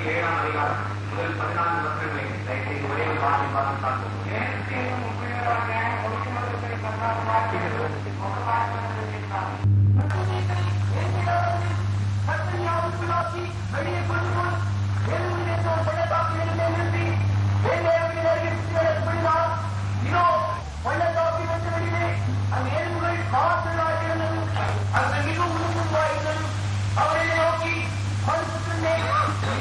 7ஆம் அதிகாரம் முதல் 14 வசனங்களை தயவுசெய்து ஒரே ஒரு வார்த்தை பார்த்து பார்ப்போம். வெளியே கொண்டு போய் இதோ பள்ளத்தாக்கி வந்த வெளியே அந்த எலும்புகள் காற்றுகளாக இருந்தது. அது மிக உருவாயிருந்தது. அவரை நோக்கி மனுஷனே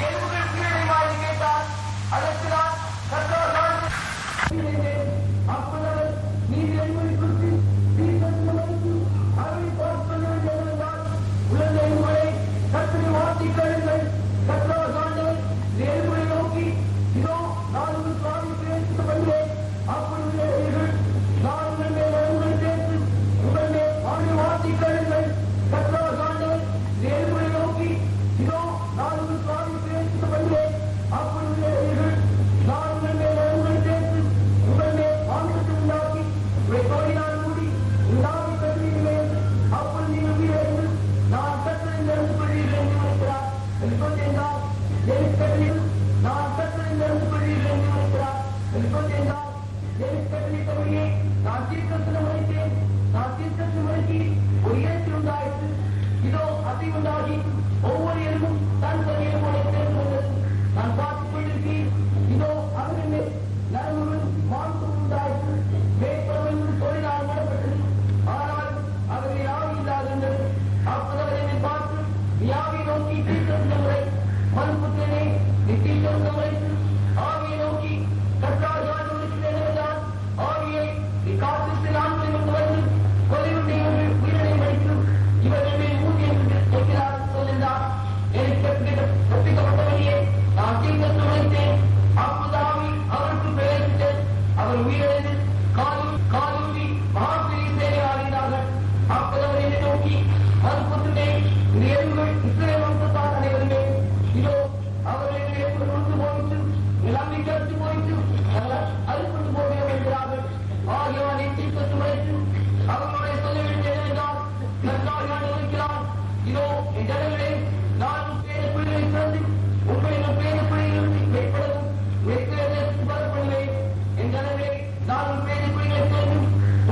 எலும்புகள் உயிரிழமாறு கேட்டார். அதற்கு நான் அப்பொழுது நீர் எலும்புகளை குறித்து அவரை பார்த்து உலக எலும்புகளை கத்திரி வாசி கேளுங்கள். கத்தரால் ஆண்டவர் எலும்புகளை நோக்கி இதோ நான் ஒரு சுவாமி பேசிட்டு வந்தேன். அப்பொழுது நான் உங்கள் மேல் எலும்புகளை பேசி உங்கள் மேல் அவரை வாசி கேளுங்கள். கத்தரால் ஆண்டவர் எலும்புகளை நோக்கி இதோ நான் ஒரு சுவாமி பேசிட்டு வந்தேன். அப்பொழுது நான் உங்கள் மேல் எலும்புகளை பேசி உங்கள் மேல் ஆண்டத்தை உண்டாக்கி உங்களை தோழினால் மூடி உண்டாக்கி கருவிகளேன். அப்பொழுது நீங்கள் உயிரிழந்து நான் கத்தரில் இருந்து கொள்கிறேன் என்று நினைக்கிறார். என்றால் நான் கத்தரில் இருந்து கொள்கிறேன் என்று நினைக்கிறார். என்றால் கட்டளிட்டபடியே நான் தீர்க்கதரிசனம் உரைத்தேன். நான் தீர்க்கதரிசனம் உரைத்தி ஒரு இயற்கை உண்டாயிற்று. இதோ அசை உண்டாகி ஒவ்வொரு எலும்பும் தன் தன் எலும்போடு சேர்ந்தது. நான் பார்த்துக் கொண்டிருக்கேன். இதோ அவர்கள் மேல் நரம்புகள் மாம்சம் உண்டாயிற்று. மேற்பரவல் தொழிலால் மூடப்பட்டது. ஆனால் அவர்கள் யாரும் இல்லாதிருந்தது. அப்போது என்னை பார்த்து யாவை நோக்கி தீர்க்கதரிசனம் உரை மறுபுத்தனே நீ தீர்க்கதரிசனம் உரைத்து ஆவியை நோக்கி கர்த்தராகிய ஆண்டவருக்கு என்னவென்றால் ஆவியை நீ காத்திருந்த நாட்களில் கொண்டு வந்து கொலையுண்டை உயிரினை மடித்து இவர்கள் மேல் ஊதி என்று சொல்கிறார் சொல்லின்றார். எனக்கு ஒப்பிக்கப்பட்டவரையே நான் தீர்க்கதரிசனம் உரைத்தேன். அப்போது ஆவி அவருக்கு பெயரிட்டு அவர் உயிரிழந்து காலூன்றி மகாபெரிய சேவை ஆகிறார்கள். அப்போது அவர் என்னை நோக்கி மறுபுத்தனே இந்த எலும்புகள் இஸ்ரவேல் வம்சத்தார் அனைவருமே இதோ அவர்களுடைய எலும்புகள் உண்டு போயிற்று. நிலைமை கருத்து போயிற்று. அறுப்பட்டு போக வருகிறார்கள். ஆகியவனை தீர்க்கத்து உரைத்து அவர்களுடைய சொல்ல வேண்டிய என்னவென்றால் நன்றாக இருக்கிறார். இதோ என் ஜனங்களே நான் பேர பிள்ளைகளை திறந்து உங்களின் பேர பிள்ளைகளுக்கு மேற்படவும் மேற்கொள்வதற்கு பலப்படுவேன். என் ஜனங்களே நான் பேர பிள்ளைகளை திறந்து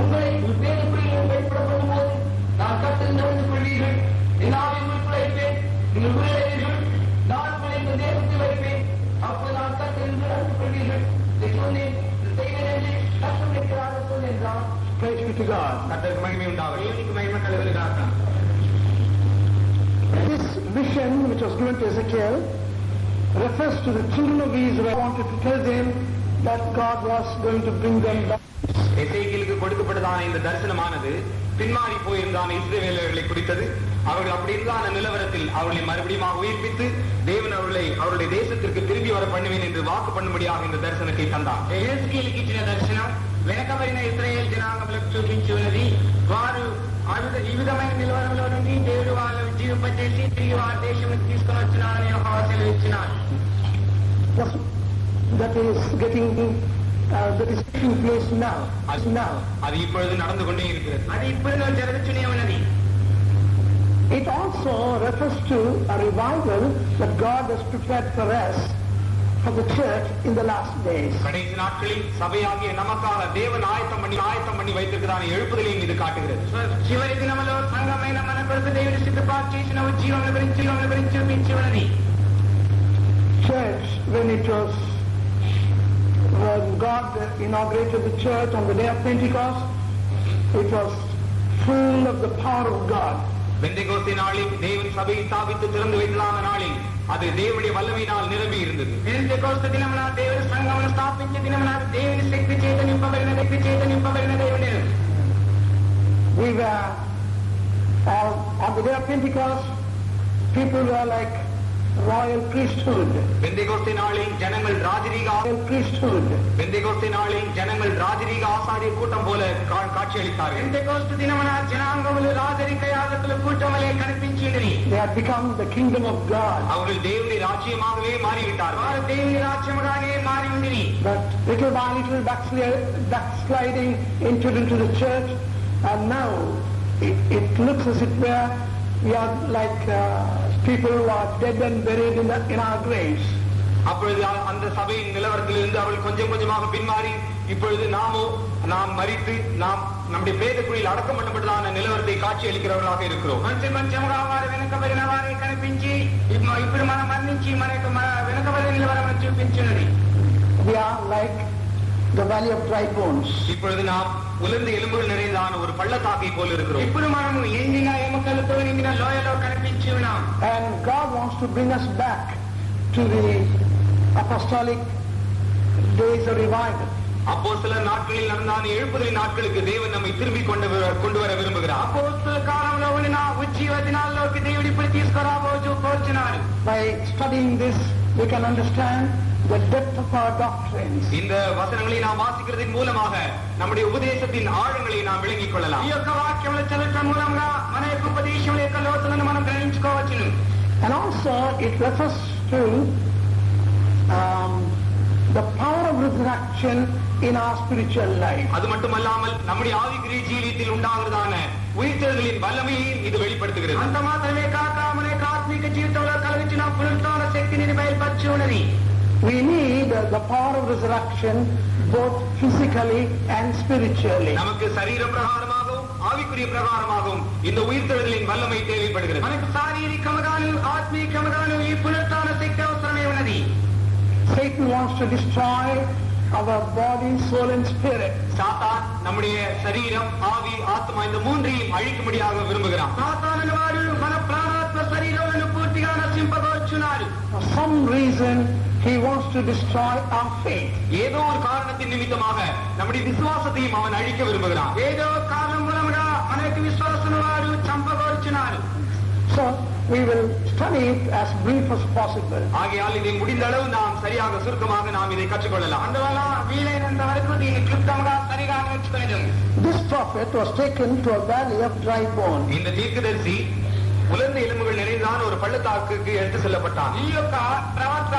உங்களை பேர பிள்ளைகள் மேற்படப்படும் போது நான் கட்டில் நடந்து கொள்வீர்கள். என் ஆவி உங்களுக்குள் வைப்பேன். நீங்கள் உயிரிழவீர்கள். நான் உங்களை இந்த தேசத்தில் வைப்பேன். அப்போது நான் கட்டில் நடந்து கொள்வீர்கள். இதை சொன்னேன். செய்வேன் என்று கஷ்டம் இருக்கிறார்கள் சொல் என்றார். Praise be to God. கர்த்தருக்கு மகிமை உண்டாவதாக. தேவனுக்கு மகிமை கலவலுக்காக. This vision which was given to Ezekiel refers to the children of Israel. I wanted to tell them that God was going to bring them back. எசேக்கியேலுக்கு கொடுக்கப்பட்டதான இந்த தரிசனமானது பின்மாறி போயிருந்தான இஸ்ரவேலர்களை குறித்தது. அவர்கள் அப்படி இருந்தான நிலவரத்தில் அவர்களை மறுபடியும் உயிர்ப்பித்து தேவன் அவர்களை அவருடைய தேசத்திற்கு திரும்பி வர பண்ணுவேன் என்று வாக்கு பண்ணும்படியாக இந்த தரிசனத்தை தந்தார். எசேக்கியேலுக்கு ఇచ్చిన దర్శనం వెనకబడిన ఇశ్రాయేలు జనాంగములకు చూపించి ఉన్నది. వారు ఈ విధమైన నిలవడంలో నుండి దేవుడు వాళ్ళను జీవింపచేసి తిరిగి వారి దేశంలోకి తీసుకొని వచ్చినారని యెహోవా సెలవిచ్చినారు. That is taking place now. அது இப்பொழுது நடந்து கொண்டே இருக்கிறது. அது இப்பொழுது ஜరుగుతూనే ఉన్నది. It also refers to a revival that God has prepared for us, for the church in the last days. கடைசி நாட்களில் சபையாகிய நமக்காக தேவன் ஆயத்தம் பண்ணி வைத்திருக்கிறான எழுப்புதலையும் இது காட்டுகிறது. చివరి దినములో సంఘమైన మన కొరకు దేవుడు సిద్ధపాటు చేసిన ఉజ్జీవముల గురించి చూపించి ఉన్నది. Church, when God inaugurated the church on the day of Pentecost, it was full of the power of God. பெந்தெகோஸ்தே நாளில் தேவன் சபையை ஸ்தாபித்து திறந்து வைத்ததான நாளில் அது தேவனுடைய வல்லமையினால் நிரம்பி இருந்தது. பெந்தெகோஸ்தே దినమున దేవుని సంఘమును స్థాపించే దినమున దేవుని శక్తి చేత నింపబడిన దేవుని. We were on the day of Pentecost, people were like royal priesthood. பெந்தெகோஸ்தே நாளில் ஜனங்கள் ராஜரீக ஆசாரிய கூட்டம் போல காட்சியளித்தார்கள். பெந்தெகோஸ்து தினமுన ஜனாங்கములు రాజరిక యాజకుల కూటమలే కనిపించింది. They had become the kingdom of God. அவர்கள் தேவனுடைய ராஜ்யமாகவே மாறிவிட்டார்கள். వారు దేవుని రాజ్యముగానే మారి ఉండిరి. But little by little backsliding entered into the church, and now it looks as it were we are like people who are dead and buried in our graves. அப்பொழுது அந்த சபையின் நிலவரத்திலிருந்து அவர்கள் கொஞ்சம் கொஞ்சமாக பின்மாறி இப்பொழுது நாம் மரித்து நாம் நம்முடைய பிரேதக்குழியில் அடக்கம் பண்ணப்பட்டதான நிலவரத்தை காட்சி அளிக்கிறவர்களாக இருக்கிறோம். కొంచెం కొంచెంగా వారు వెనుకబడిన వారే కనిపించి ఇప్పుడు మనం మరణించి మనకు వెనుకబడిన నిలవరం చూపించినది. We are like the valley of dry bones. இப்பொழுது நாம் உலர்ந்த எலும்புகள் நிறைந்தான ஒரு பள்ளத்தாக்கை போல் இருக்கிறோம். ఇప్పుడు మనము ఎండిన ఎముకలతో నిండిన లోయలో కనిపించి ఉన్నాం. And God wants to bring us back to the apostolic days of revival. அப்போஸ்தலர் நாட்களில் நடந்தான எழுப்புதலின் நாட்களுக்கு தேவன் நம்மை திரும்பி கொண்டு வர விரும்புகிறார். అపోస్తల కాలంలో ఉన్న ఉజ్జీవ దినాల్లోకి దేవుడు ఇప్పుడు తీసుకురాబోచున్నాడు. By studying this, we can understand the depth of our doctrines. இந்த வசனங்களை நாம் வாசிக்கிறதின் மூலமாக நம்முடைய உபதேசத்தின் ஆழங்களை நாம் விளங்கிக் கொள்ளலாம். ఈ యొక్క వాక్యములు చదవటం మూలంగా మన యొక్క ఉపదేశం యొక్క లోతులను మనం గ్రహించుకోవచ్చును. And also it refers to the power of resurrection in our spiritual life. அது மட்டுமல்லாமல் நம்முடைய ஆவிக்குரிய ஜீவியத்தில் உண்டாகிறதான உயிர்த்தெழுதலின் வல்லமையை இது வெளிப்படுத்துகிறது. అంత మాత్రమే కాక మన యొక్క ఆత్మీక జీవితంలో కలిగించిన పునరుత్థాన శక్తిని బయలుపరిచి ఉన్నది. We need the power of resurrection both physically and spiritually. நமக்கு சரீர பிரகாரமாகவும் ஆவிக்குரிய பிரகாரமாகவும் இந்த உயிர்த்தெழுதலின் வல்லமை தேவைப்படுகிறது. మనకు శారీరకముగాను ఆత్మీకముగాను ఈ పునరుత్థాన శక్తి అవసరమే ఉన్నది. Satan wants to destroy our body, soul and spirit. சாத்தான் நம்முடைய சரீரம், ஆவி, ஆத்மா இந்த மூன்றையும் அழிக்கும்படியாக விரும்புகிறான். సాతాను వాడు మన ప్రాణాత్మ శరీరములను పూర్తిగా నశింపగోర్చున్నాడు. For some reason he wants to destroy our faith. ஏதோ ஒரு காரணத்தின் நிமித்தமாக நம்முடைய விசுவாசத்தையும் அவன் அழிக்க விரும்புகிறான். ఏదో కారణం మూలముగా మన యొక్క విశ్వాసం వాడు చంపగోర్చున్నాడు. So we will study it as brief as possible. ஆகையால் இதை முடிந்த அளவு நாம் சரியாக சுருக்கமாக நாம் இதை கற்றுக்கொள்ளலாம். అందువల్ల వీలైనంత వరకు దీన్ని క్లుప్తంగా సరిగా నేర్చుకోలేము. This prophet was taken to a valley of dry bones. இந்த தீர்க்கதரிசி உலர்ந்த எலும்புகள் நிறைந்தான ஒரு பள்ளத்தாக்குக்கு எடுத்து செல்லப்பட்டான். ఈ యొక్క ప్రవక్త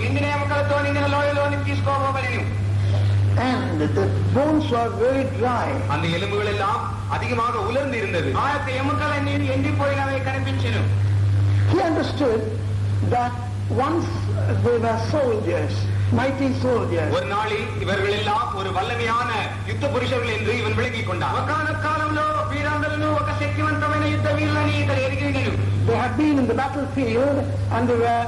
ఎండిన ఎముకలతో నిండిన లోయలోని తీసుకోబోబడెను. And the bones were very dry. அந்த எலும்புகள் எல்லாம் அதிகமாக உலர்ந்து இருந்தது. ఆ యొక్క ఎముకలన్నీ ఎండిపోయినవే కనిపించెను. He understood that once they were soldiers, mighty soldiers. ஒரு நாளில் இவர்கள் எல்லாம் ஒரு வல்லமையான யுத்த புருஷர்கள் என்று இவன் விளங்கிக் கொண்டான். ఒకానొక కాలంలో వీరందరూ ఒక శక్తివంతమైన యుద్ధ వీరులని ఇతడు ఎరిగినను. They had been in the battlefield and they were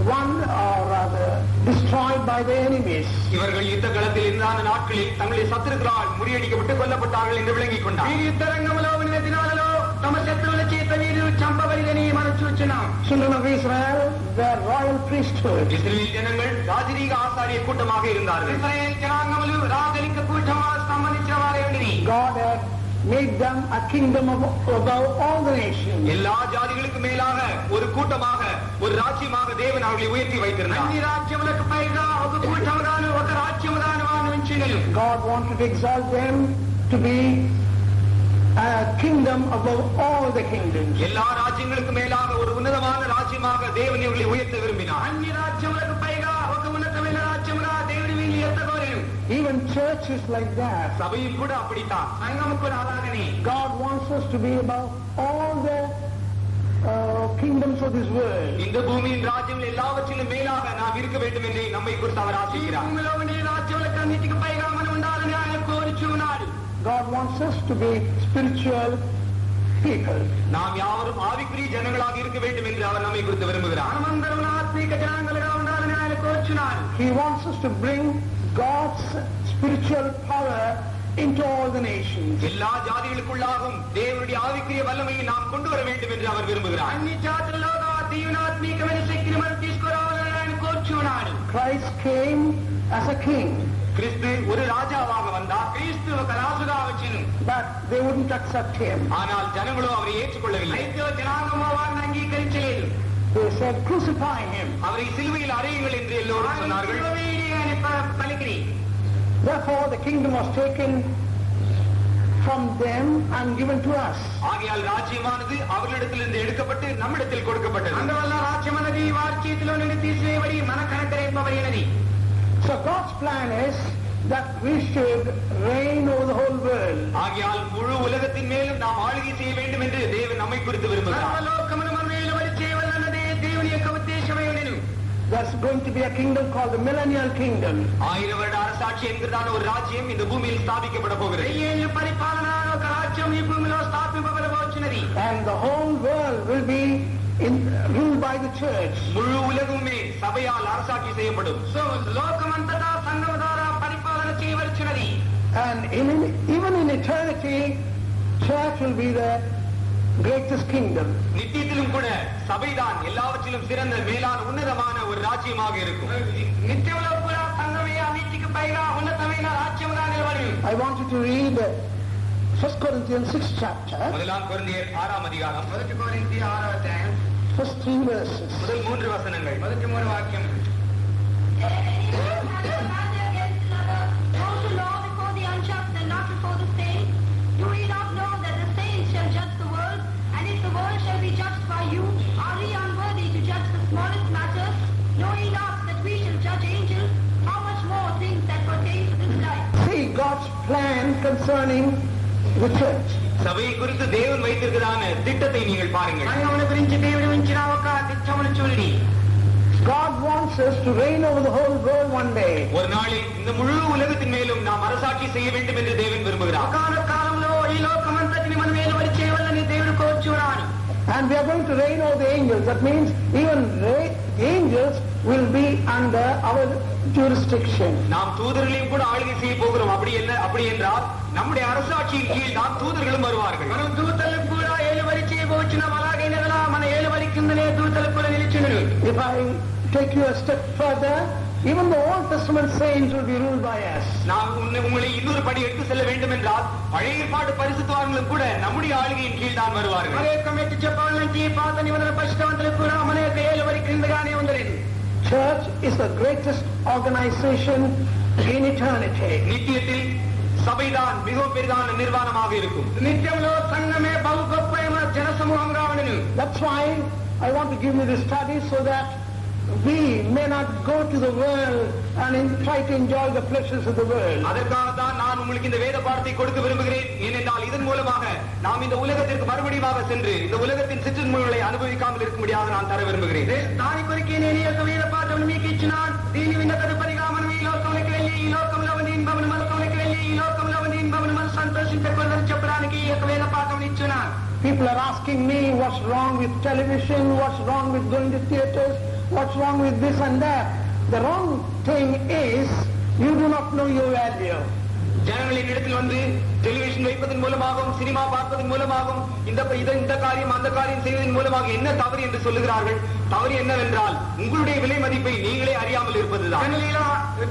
won or rather destroyed by the enemies. இவர்கள் யுத்த களத்தில் இருந்தான நாட்களில் தங்களுடைய சத்துருக்களால் முறியடிக்கப்பட்டு கொல்லப்பட்டார்கள் என்று விளங்கிக் கொண்டான். ఈ యుద్ధ రంగంలో ఉన్న దినాలలో తమ శత్రువుల చేత వీరు చంపబడిదని మనం చూస్తున్నాం. Children of Israel were royal priesthood. இஸ்ரவேல் ஜனங்கள் ராஜரீக ஆசாரிய கூட்டமாக இருந்தார்கள். ఇశ్రాయేల్ జనాంగములు రాజరిక కూటమికి సంబంధించిన వారే ఉండిరి. God had made them a kingdom above all the nations. எல்லா ஜாதிகளுக்கு மேலாக ஒரு கூட்டமாக ஒரு ராஜ்யமாக தேவன் அவர்களை உயர்த்தி வைத்திருந்தார். అన్ని రాజ్యములకు పైగా ఒక కూటముగాను ఒక రాజ్యముగాను వారు ఉంచినను. God wanted to exalt them to be a kingdom above all the kingdoms. எல்லா ராஜ்யங்களுக்கு மேலாக ஒரு உன்னதமான ராஜ்யமாக தேவன் இவர்களை உயர்த்த விரும்பினார். అన్ని రాజ్యములకు పైగా ఒక ఉన్నతమైన రాజ్యముగా దేవుడు వీరిని ఎత్తగోరెను. Even church is like that. சபையும் கூட அப்படித்தான். సంఘము కూడా అలాగనే. God wants us to be above all the kingdoms of this world. இந்த பூமியின் ராஜ்யங்கள் எல்லாவற்றிலும் மேலாக நாம் இருக்க வேண்டும் என்று நம்மை குறித்து அவர் ఈ ஆசைக்கிறார். భూమిలో ఉండే రాజ్యములకు అన్నిటికి పైగా మనం ఉండాలని ఆయన కోరుచున్నాడు. God wants us to be spiritual people. நாம் யாவரும் ஆவிக்குரிய ஜனங்களாக இருக்க வேண்டும் என்று அவர் நம்மை குறித்து விரும்புகிறார். మనమందరం ఆత్మీక జనాంగలుగా ఉండాలని ఆయన కోరుచున్నాడు. He wants us to bring God's spiritual power into all the nations. எல்லா ஜாதிகளுக்குள்ளாகவும் தேவனுடைய ஆவிக்குரிய வல்லமையை நாம் கொண்டு வர வேண்டும் என்று அவர் விரும்புகிறார். అన్ని జాతుల్లోగా దీవెనాత్మీకమైన శక్తిని మనం తీసుకురావాలని ఆయన కోరుచున్నాడు. Christ came as a king, கிறிஸ்து ஒரு ராஜாவாக வந்தார். క్రీస్తు ఒక రాజుగా వచ్చెను. but they wouldn't accept him. ஆனால் ஜனங்களோ அவரை ஏற்றுக்கொள்ளவில்லை. అయితే జనాంగము వారిని అంగీకరించలేదు. They said, crucify him. அவரை சிலுவையில் அறையுங்கள் என்று எல்லோரும் சொன்னார்கள். పలికిరి. Therefore the kingdom was taken from them and given to us. ஆகையால் ராஜ்யமானது அவர்களிடத்திலிருந்து எடுக்கப்பட்டு நம்மிடத்தில் கொடுக்கப்பட்டது. అందువల్ల రాజ్యం అనేది వారి చేతిలో నుండి తీసివేయబడి మనకు అనుగ్రహింపబడినది. So God's plan is that we should reign over the whole world. ஆகையால் முழு உலகத்தின் மேலும் நாம் ஆளுகை செய்ய வேண்டும் என்று தேவன் நம்மை குறித்து விரும்புகிறார். There's going to be a kingdom called the millennial kingdom. 1000 வருட அரசாட்சி என்கிறதான ஒரு ராஜ்யம் இந்த பூமியில் ஸ்தாபிக்கப்பட போகிறது. And the whole world will be ruled by the church. முழு உலகமே சபையால் அரசாட்சி செய்யப்படும். And even in eternity, church will be the greatest kingdom. நித்தியத்திலும் கூட சபைதான் எல்லாவற்றிலும் சிறந்த மேலான உன்னதமான ஒரு ராஜ்யமாக இருக்கும். I want you to read 1 Corinthians 6th chapter. முதலாம் கொரிந்தியர் 6ஆம் அதிகாரம். First 3 verses. முதல் 3 வசனங்கள். முதல் 3 வாக்கியம். Do ye not know that the saints shall judge the world? And if the world shall be judged by you, are ye unworthy to judge the smallest matters? Know ye not that we shall judge angels? How much more things that pertain to this life? See God's plan concerning the church. சபையை குறித்து தேவன் வைத்திருக்கிறதான திட்டத்தை நீங்கள் பாருங்கள். God wants us to reign over the whole world one day. ஒரு நாளில் இந்த முழு உலகத்தின் மேலும் நாம் அரசாட்சி செய்ய வேண்டும் என்று தேவன் விரும்புகிறார். And we are going to reign over the angels. That means even the angels will be under our jurisdiction. நாம் தூதர்களையும் கூட ஆளுகை செய்ய போகிறோம். அப்படி என்றால் நம்முடைய அரசாட்சியின் கீழ் தான் தூதர்களும் வருவார்கள். If I take you a step further, even the Old Testament saints will be ruled by us. நாம் உங்களை இன்னொரு படி எடுத்து செல்ல வேண்டும் என்றால் பழைய ஏற்பாடு பரிசுத்தவான்களும் கூட நம்முடைய ஆளுகையின் கீழ் தான் வருவார்கள். Church is the greatest organization in eternity. நித்தியத்தில் சபைதான் மிகவும் பெரிதான நிர்வாணமாக இருக்கும். That's why I want to give you this study so that we may not go to the world and try to enjoy the pleasures of the world. அதற்காக தான் நான் உங்களுக்கு இந்த வேத பாடத்தை கொடுக்க விரும்புகிறேன். ஏனென்றால் இதன் மூலமாக நாம் இந்த உலகத்திற்கு மறுபடியும் சென்று இந்த உலகத்தின் சிற்றின்பங்களை அனுபவிக்காமல் இருக்க முடியாது நான் தர விரும்புகிறேன். దాని కొరికి నేను ఈ యొక్క వేద పాఠమును మీకు ఇచ్చినాను. దీని విన్న తదుపరిగా మనం ఈ లోకంలోకి వెళ్ళి ఈ లోకంలో ఉన్న ఇన్బమును మనలోకి వెళ్ళి ఈ లోకంలో ఉన్న ఇన్బమును మనం సంతోషించకూడదని చెప్పడానికి ఈ యొక్క వేద పాఠమును ఇచ్చినాను. People are asking me what's wrong with television, what's wrong with going to theaters, what's wrong with this and that. The wrong thing is you do not know your value. ஜனங்களின் இடத்தில் வந்து டெலிவிஷன் வைப்பதன் மூலமாகவும் cinema பார்ப்பதன் மூலமாகவும் இந்த காரியம் அந்த காரியம் செய்வதன் மூலமாக என்ன தவறு என்று சொல்லுகிறார்கள். தவறு என்னவென்றால் உங்களுடைய விலை மதிப்பை நீங்களே அறியாமல் இருப்பதுதான்.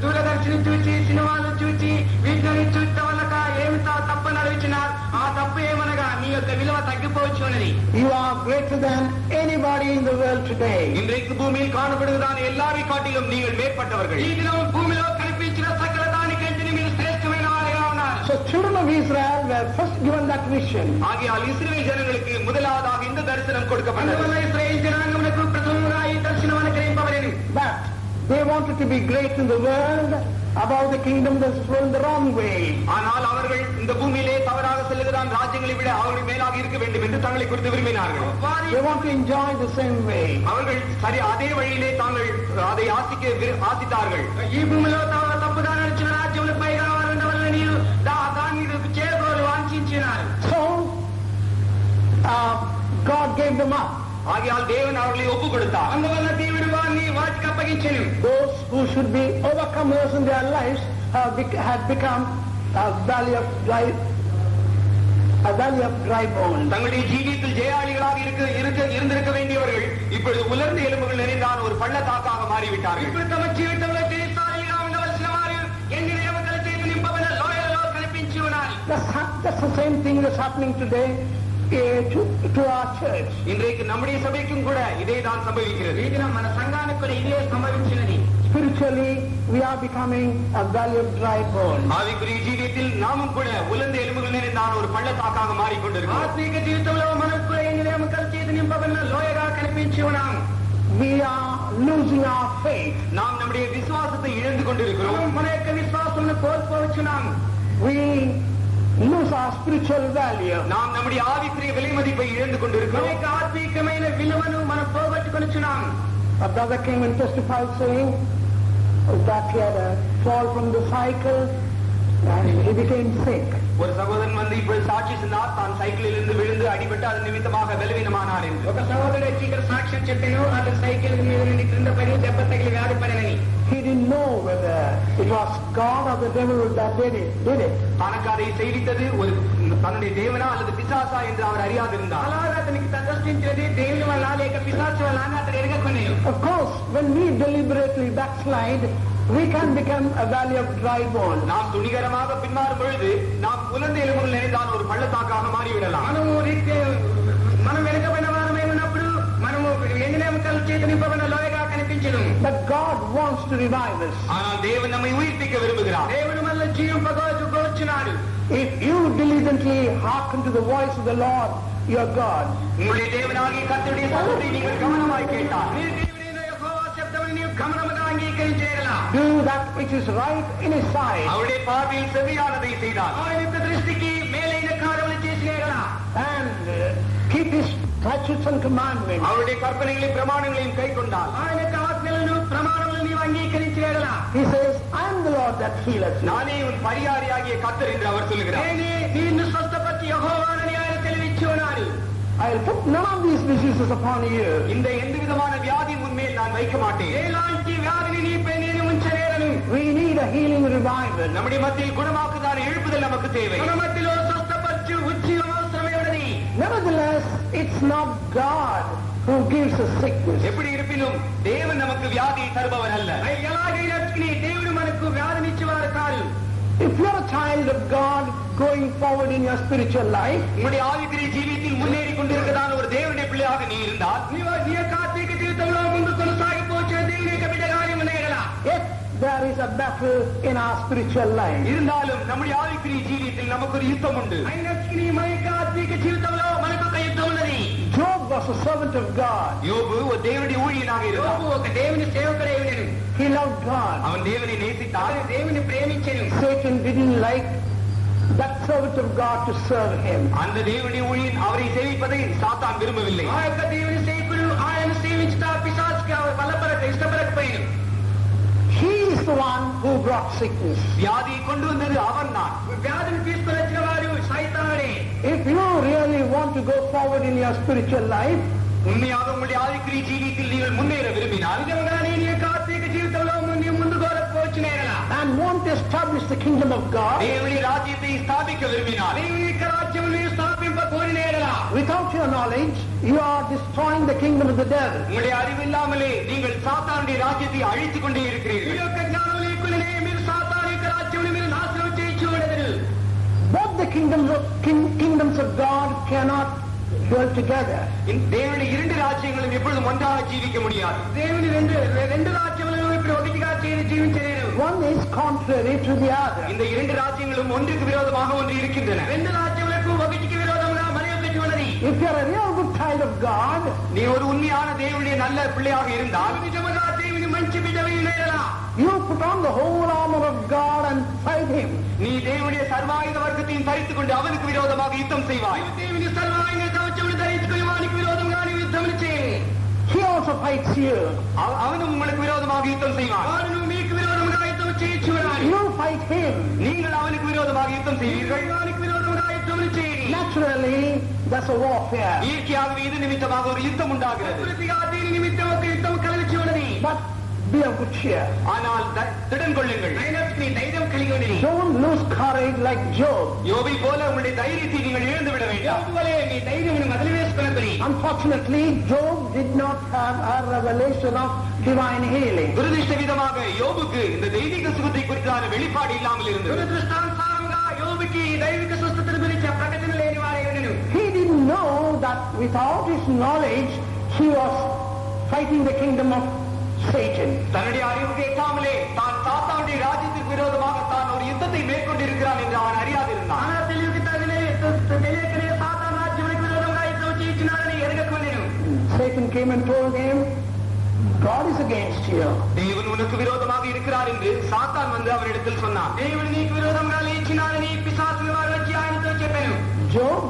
దూరదర్శన్ చూచి సినిమాలు చూచి వీటిని చూడటం వల్ల ఏమి తప్పని అడిగినారు. ఆ తప్పు ఏమనగా నీ యొక్క విలువ తగ్గిపోవచ్చు అని. You are greater than anybody in the world today. இன்றைக்கு பூமியில் காணப்படுவதான எல்லாரை காட்டிலும் நீங்கள் மேற்பட்டவர்கள். ఈ దినం భూమిలో కనిపించిన సకల దానికంటే మీరు శ్రేష్టమైన వారిగా ఉన్నారు. So children of Israel were first given that vision. ஆகையால் இஸ்ரவேல் ஜனங்களுக்கு முதலாவதாக இந்த தரிசனம் கொடுக்கப்பட்டது. ఇశ్రాయేలు జనాంగమునకు ప్రథమంగా ఈ దర్శనం అనుగ్రహింపబడింది. But they wanted to be great in the world, above the kingdom that's flown the wrong way. ஆனால் அவர்கள் இந்த பூமியிலே தவறாக செல்லுகிறான் ராஜ்யங்களை விட அவர்கள் மேலாக இருக்க வேண்டும் என்று தங்களை குறித்து விரும்பினார்கள். They want to enjoy the same way. அவர்கள் சரி அதே வழியிலே தாங்கள் அதை ஆசித்தார்கள். ఈ భూమిలో తప్పుగా నడిచిన రాజ్యములు పైగా ఉండవలని దాన్ని చేరుకోలు వాంఛించినారు. So God gave them up. ஆகையால் தேவன் அவர்களை ஒப்பு கொடுத்தார். అందువల్ల దేవుడు వారిని వాటికి అప్పగించెను. Those who should be overcomers in their lives had become a valley of dry bones. தங்களுடைய ஜீவியத்தில் ஜெயாளிகளாக இருந்திருக்க வேண்டியவர்கள் இப்பொழுது உலர்ந்த எலும்புகள் நிறைந்தான ஒரு பள்ளத்தாக்காக மாறிவிட்டார்கள். ఇప్పుడు తమ జీవితంలో జయశాలిగా ఉండవలసిన వారు ఎన్ని దేవతల చేతి నింపబడిన లోయలలో కనిపించి ఉన్నారు. That's the same thing that's happening today to our church. இன்றைக்கு நம்முடைய சபைக்கும் கூட இதே தான் சம்பவிக்கிறது. ఈ దినం మన సంఘానికి కూడా ఇదే సంభవించినది. Spiritually we are becoming a valley of dry bones. ஆவிக்குரிய ஜீவியத்தில் நாமும் கூட உலர்ந்த எலும்புகள் நிறைந்தான ஒரு பள்ளத்தாக்காக மாறிக்கொண்டிருக்கிறோம். ఆత్మీయ జీవితంలో మనకు కూడా ఎన్ని దేవతల చేతి నింపబడిన లోయగా కనిపించి ఉన్నాము. we are losing our faith. நாம் நம்முடைய விசுவாசத்தை இழந்து கொண்டிருக்கிறோம். మన యొక్క విశ్వాసమును కోల్పోవచ్చున్నాం. We lose our spiritual value. நாம் நம்முடைய ஆவிக்குரிய விலை மதிப்பை இழந்து మన கொண்டிருக்கிறோம். యొక్క ఆత్మీకమైన విలువను మనం పోగొట్టుకొనుచున్నాం. A brother came and testified saying that he had a fall from the cycle and he became sick. ஒரு சகோதரன் வந்து இப்பொழுது சாட்சி சொன்னார், தான் சைக்கிளில் இருந்து விழுந்து அடிபட்டு அதன் நிமித்தமாக பலவீனமானார் என்று. ఒక సహోదరుడు వచ్చి ఇక్కడ సాక్ష్యం చెప్పాను, అతను సైకిల్ మీద నుండి క్రింద పడి దెబ్బ తగిలి వ్యాధి పడినని. He didn't know whether it was God or the devil that did it. தனக்கு அதை செய்வித்தது ஒரு தன்னுடைய தேவனா அல்லது பிசாசா என்று அவர் அறியாதிருந்தார். అలాగా అతనికి ప్రదర్శించినది దేవుని వల్ల లేక పిశాచు వల్ల అని అతను ఎరగకొనేను. Of course, when we deliberately backslide, we can become a valley of dry bones. நாம் துணிகரமாக பின்மாறும் பொழுது நாம் உலர்ந்த எலும்புகள் நிறைந்தான் ஒரு பள்ளத்தாக்காக மாறிவிடலாம். మనం వెనుకబడిన వారమై ఉన్నప్పుడు మనము ఎండినేమకల చేత నింపబడిన లోయగా కనిపించదు. But God wants to revive us. ஆனால் தேவன் நம்மை உயிர்ப்பிக்க விரும்புகிறார். దేవుడు మనల్ని జీవింపగోర్చున్నాడు. If you diligently hearken to the voice of the Lord, your God, உங்களுடைய தேவனாகிய கர்த்தருடைய சத்தத்தை நீங்கள் கவனமாய் கேட்டால், మీరు దేవుడైన యెహోవా శబ్దమును నీవు గమనముగా అంగీకరించేలా, do that which is right in His sight, அவருடைய பார்வையில் செவியானதை செய்தால், ఆయన యొక్క దృష్టికి మేలైన కార్యములు చేసినేలా, and keep His statutes and commandments, அவருடைய கற்பனைகளையும் பிரமாணங்களையும் கை கொண்டால், ఆయన యొక్క ఆజ్ఞలను ప్రమాణములను నీవు అంగీకరించేలా, He says, I am the Lord that healeth you. நானே உன் பரிகாரியாகிய கர்த்தர் என்று அவர் சொல்லுகிறார். నేనే నిన్ను స్వస్థపరిచి యెహోవానని ఆయన తెలివిచ్చి ఉన్నాడు. I'll put none of these diseases upon you. இந்த எந்த விதமான வியாதி உன்மேல் நான் வைக்க மாட்டேன். ఎలాంటి వ్యాధిని నీపై నేను ఉంచలేను. We need a healing revival. நம்முடைய மத்தியில் குணமாக்குதான எழுப்புதல் நமக்கு தேவை. మన మధ్యలో స్వస్థపరచు ఉజ్జీవం అవసరమే ఉన్నది. Nevertheless, it's not God who gives us sickness. எப்படி இருப்பினும் தேவன் நமக்கு வியாதியை தருபவர் அல்ல. ఎలాగైనప్పటికీ దేవుడు మనకు వ్యాధినిచ్చేవారు కాదు. If you're a child of God going forward in your spiritual life, உங்களுடைய ஆவிக்குரிய ஜீவியத்தில் முன்னேறி கொண்டிருக்கிறதான ஒரு தேவனுடைய பிள்ளையாக நீ இருந்தால், నీ యొక్క ఆత్మీయ జీవితంలో ముందు కొనసాగిపోవచ్చిన దేవుని యొక్క బిడ్డగానే ఉన్నాయలా. if there is a battle in our spiritual life, இருந்தாலும் நம்முடைய ஆவிக்குரிய ஜீவியத்தில் நமக்கு ஒரு யுத்தம் உண்டு. అయినప్పటికీ మన యొక్క ఆత్మీయ జీవితంలో మనకు ఒక యుద్ధం ఉన్నది. Job was a servant of God. யோபு ஒரு தேவனுடைய ஊழியனாக இருந்தார். యోబు ఒక దేవుని సేవకుడై ఉన్నాడు. He loved God. அவன் தேவனை நேசித்தார். ఆయన దేవుని ప్రేమించెను. Satan didn't like that servant of God to serve him. அந்த தேவனுடைய ஊழியன் அவரை சேவிப்பதை சாத்தான் விரும்பவில்லை. ఆ యొక్క దేవుని సేవకుడు ఆయన సేవించుట పిశాచుకి ఇష్టపడకపోయాను. He is the one who brought sickness. வியாதியை கொண்டு வந்தது அவன் தான். వ్యాధిని తీసుకొని వచ్చిన వాడు సైతానుడే. If you really want to go forward in your spiritual life, உண்மையாக உங்களுடைய ஆவிக்குரிய ஜீவியத்தில் நீங்கள் முன்னேற விரும்பினால், నిజంగానే నీ యొక్క ఆత్మీయ జీవితంలో నీవు ముందుకు పోవచ్చునేలా, and want to establish the kingdom of God, தேவனுடைய ராஜ்யத்தை ஸ்தாபிக்க விரும்பினால், దేవుని యొక్క రాజ్యం నీవు స్థాపింపకోరినేలా, without your knowledge, you are destroying the kingdom of the devil. உங்களுடைய அறிவில்லாமலே நீங்கள் சாத்தானுடைய ராஜ்யத்தை அழித்துக் கொண்டே మీ இருக்கிறீர்கள். యొక్క జ్ఞానం లేకుండానే మీరు సాతాను యొక్క రాజ్యం మీరు నాశనం చేయించి ఉండదు. Both the kingdoms of God cannot dwell together. தேவனுடைய இரண்டு ராஜ்யங்களும் எப்பொழுதும் ஒன்றாக ஜீவிக்க முடியாது. దేవుని రెండు రాజ్యములను ఇప్పుడు ఒకటిగా జీవించలేరు. One is contrary to the other. இந்த இரண்டு ராஜ்யங்களும் ஒன்றுக்கு விரோதமாக ஒன்று இருக்கின்றன. రెండు రాజ్యములకు ఒకటికి విరోధంగా మరి ఒకటి ఉన్నది. If you are a real good child of God, நீ ஒரு உண்மையான தேவனுடைய நல்ல பிள்ளையாக இருந்தால், నిజముగా దేవుని మంచి బిడ్డవైనలా, you put on the whole armor of God and fight him. நீ தேவனுடைய சர்வாயுத வர்க்கத்தையும் தரித்துக் கொண்டு அவனுக்கு விரோதமாக யுத்தம் செய்வாய். దేవుని సర్వాంగ కవచమును ధరించుకుని వానికి విరోధంగా నీవు యుద్ధములు చేయి. He also fights you. அவனும் உங்களுக்கு விரோதமாக யுத்தம் செய்வான். వాడు మీకు విరోధంగా యుద్ధం చేయించున్నాడు. You fight him. நீங்கள் அவனுக்கு விரோதமாக யுத்தம் செய்வீர்கள். వానికి విరోధంగా యుద్ధములు చేయి. Naturally, that's a warfare. இயற்கையாகவே இது நிமித்தமாக ஒரு யுத்தம் உண்டாகிறது. ప్రకృతిగా దీని నిమిత్తం ఒక యుద్ధం కలిగి ఉన్నది. But be of good cheer. ஆனால் திடன் கொள்ளுங்கள். అయినప్పటికీ ధైర్యం కలిగి ఉన్నది. Don't lose courage like Job. யோபை போல உங்களுடைய தைரியத்தை நீங்கள் இழந்து விட வேண்டாம். యోబు వలె మీ ధైర్యమును వదిలివేసుకొనకుడి. Unfortunately, Job did not have a revelation of divine healing. துரதிர்ஷ்ட விதமாக யோபுக்கு இந்த தெய்வீக சுகத்தை குறித்தான வெளிப்பாடு இல்லாமல் இருந்தது. దురదృష్టానుసారంగా యోబుకి దైవిక స్వస్థతను గురించి ప్రకటన లేని వాడే ఉండెను. He didn't know that without his knowledge, he was fighting the kingdom of Satan. தன்னுடைய அறிவு கேட்காமலே தான் சாத்தானுடைய ராஜ்யத்திற்கு விரோதமாக தான் ஒரு யுத்தத்தை மேற்கொண்டிருக்கிறான் என்று அவன் அறியாதிருந்தான். మన తెలివికి తెలియకనే సాతాను రాజ్యములకు విరోధంగా యుద్ధం చేయించినాడని ఎరగకుండెను. Satan came and told him, God is against you. தேவன் உனக்கு விரோதமாக இருக்கிறார் என்று சாத்தான் வந்து அவரிடத்தில் சொன்னான். దేవుడు నీకు విరోధంగా లేచినాడని పిశాచుల వారు వచ్చి ఆయనతో చెప్పాను. Job,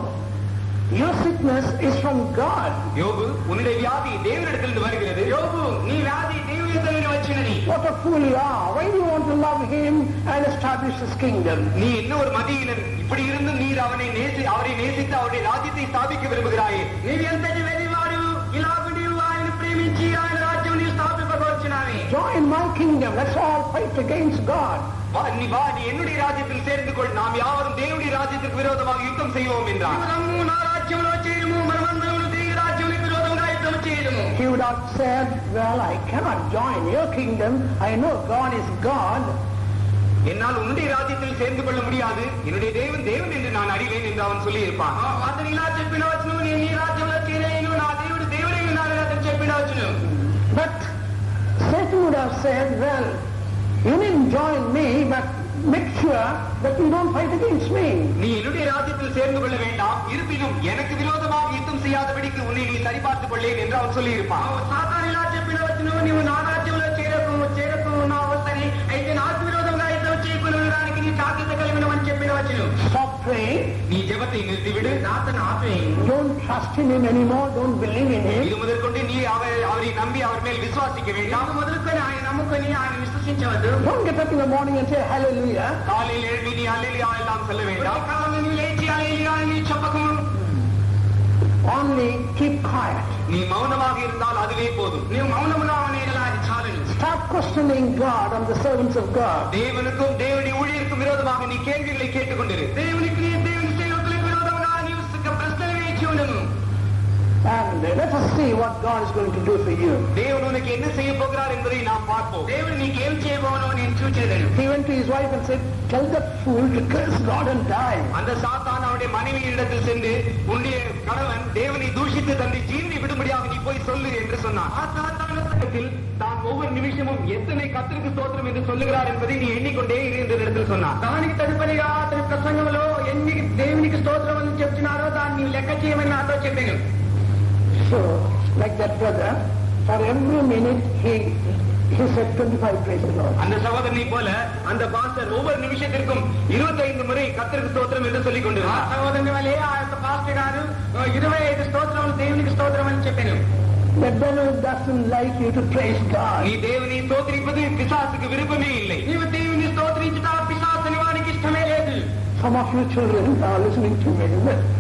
your sickness is from God. யோபு, உன்னுடைய வியாதி தேவனிடத்திலிருந்து வருகிறது. యోబు నీ వ్యాధి దేవుని యొద్ద నుండి వచ్చినది. What a fool you are. Why do you want to love him and establish his kingdom? நீ என்ன ஒரு மதியினன், இப்படி இருந்தும் நீர் அவரை நேசித்து அவருடைய ராஜ்யத்தை ஸ்தாபிக்க விரும்புகிறாயே. నీవు ఎంతటి వెర్రివాడు, ఇలాగు నీవు ఆయన ప్రేమించి ఆయన రాజ్యం నీవు స్థాపింపగోర్చున్నావే. Join my kingdom. Let's all fight against God. நீ என்னுடைய ராஜ்யத்தில் சேர்ந்து கொள், நாம் யாவரும் தேவனுடைய ராஜ்யத்துக்கு விரோதமாக யுத்தம் செய்வோம் என்றார். నీవు రమ్ము, నా రాజ్యంలో చేరుము, మనమందరము దేవుని రాజ్యానికి విరోధంగా యుద్ధం చేయదుము. He would have said, well, I cannot join your kingdom. I know God is God. என்னால் உன்னுடைய ராஜ்யத்தில் சேர்ந்து கொள்ள முடியாது, என்னுடைய தேவன் தேவன் என்று நான் அறிவேன் என்று அவன் சொல்லி இருப்பான். అతను ఇలా చెప్పినవచ్చును, నేను నీ రాజ్యంలో చేరేను, నా దేవుడు దేవుడే ఉన్నాడని అతను చెప్పినవచ్చును. But Satan would have said, well, you didn't join me, but make sure that you don't fight against me. நீ என்னுடைய ராஜ்யத்தில் சேர்ந்து கொள்ள வேண்டாம், இருப்பினும் எனக்கு விரோதமாக யுத்தம் செய்யாதபடிக்கு உன்னை நீ சரிபார்த்துக் கொள்ளேன் என்று அவன் சொல்லி இருப்பான். సాతాను ఇలా చెప్పినవచ్చును, నీవు నా రాజ్యంలో చేరకున్నావు సరే, అయితే నాకు విరోధంగా యుద్ధం చేయకునడానికి నీ జాగ్రత్త కలిగినవని చెప్పినవచ్చును. Stop praying. நீ ஜெபத்தை நிறுத்திவிடு. అతను ఆపే. Don't trust in him anymore. Don't believe in him. இது முதற்கொண்டு நீ அவரை நம்பி அவர் மேல் விசுவாசிக்க வேண்டாம். మొదలుకొని ఆయన నమ్ముకొని ఆయన విశ్వసించవద్దు. Don't get up in the morning and say hallelujah. காலையில் எழுப்பி நீ அல்லேலூயா எல்லாம் சொல்ல வேண்டாம். కాలంలో నువ్వు లేచి హల్లెలూయా అని చెప్పకము. Only keep quiet. நீ மௌனமாக இருந்தால் அதுவே போதும். నీవు మౌనముగా ఉండేలా అది చాలును. Start questioning God and the servants of God. தேவனுக்கும் தேவனுடைய ஊழியருக்கும் விரோதமாக நீ கேள்விகளை கேட்டுக்கொண்டிரு. దేవునికి దేవుని సేవకులకు విరోధంగా నీవు ప్రశ్నలు వేచి ఉండను. And let us see what God is going to do for you. தேவன் உனக்கு என்ன செய்ய போகிறார் என்பதை நாம் பார்ப்போம். దేవుడు నీకేం చేయబోనో నేను చూచేదను. He went to his wife and said, tell that fool to curse God and die. அந்த சாத்தான் அவருடைய மனைவியிடத்தில் சென்று, உன்னுடைய கணவன் தேவனை தூஷித்து தன்னுடைய ஜீவனை விடும்படியாக நீ போய் சொல்லு என்று சொன்னான். ఆ సాతాను தான் ஒவ்வொரு நிமிஷமும் எத்தனை கர்த்தருக்கு ஸ்தோத்திரம் என்று சொல்லுகிறார் என்பதை நீ எண்ணிக்கொண்டே இரு என்று இடத்தில் சொன்னான். దానికి తదుపరిగా అతని ప్రసంగంలో ఎన్ని దేవునికి స్తోత్రం అని చెప్తున్నారో దాన్ని లెక్క చేయమని నాతో చెప్పాను. So, like that brother, for every minute he said 25 praise the Lord. அந்த சகோதரனை போல அந்த பாஸ்டர் ஒவ்வொரு நிமிஷத்திற்கும் 25 முறை கர்த்தருக்கு ஸ்தோத்திரம் என்று சொல்லிக் ఆ கொண்டிருந்தார். సహోదరుని వల్లే ఆ యొక్క పాస్టర్ గారు 25 స్తోత్రములు దేవునికి స్తోత్రం అని చెప్పాను. The devil doesn't like you to praise God. நீ தேவனை ஸ்தோத்திரிப்பது பிசாசுக்கு விருப்பமே இல்லை. నీవు దేవుని స్తోత్రించుట పిశాచుని వానికి ఇష్టమే లేదు. Some of you children are listening to me.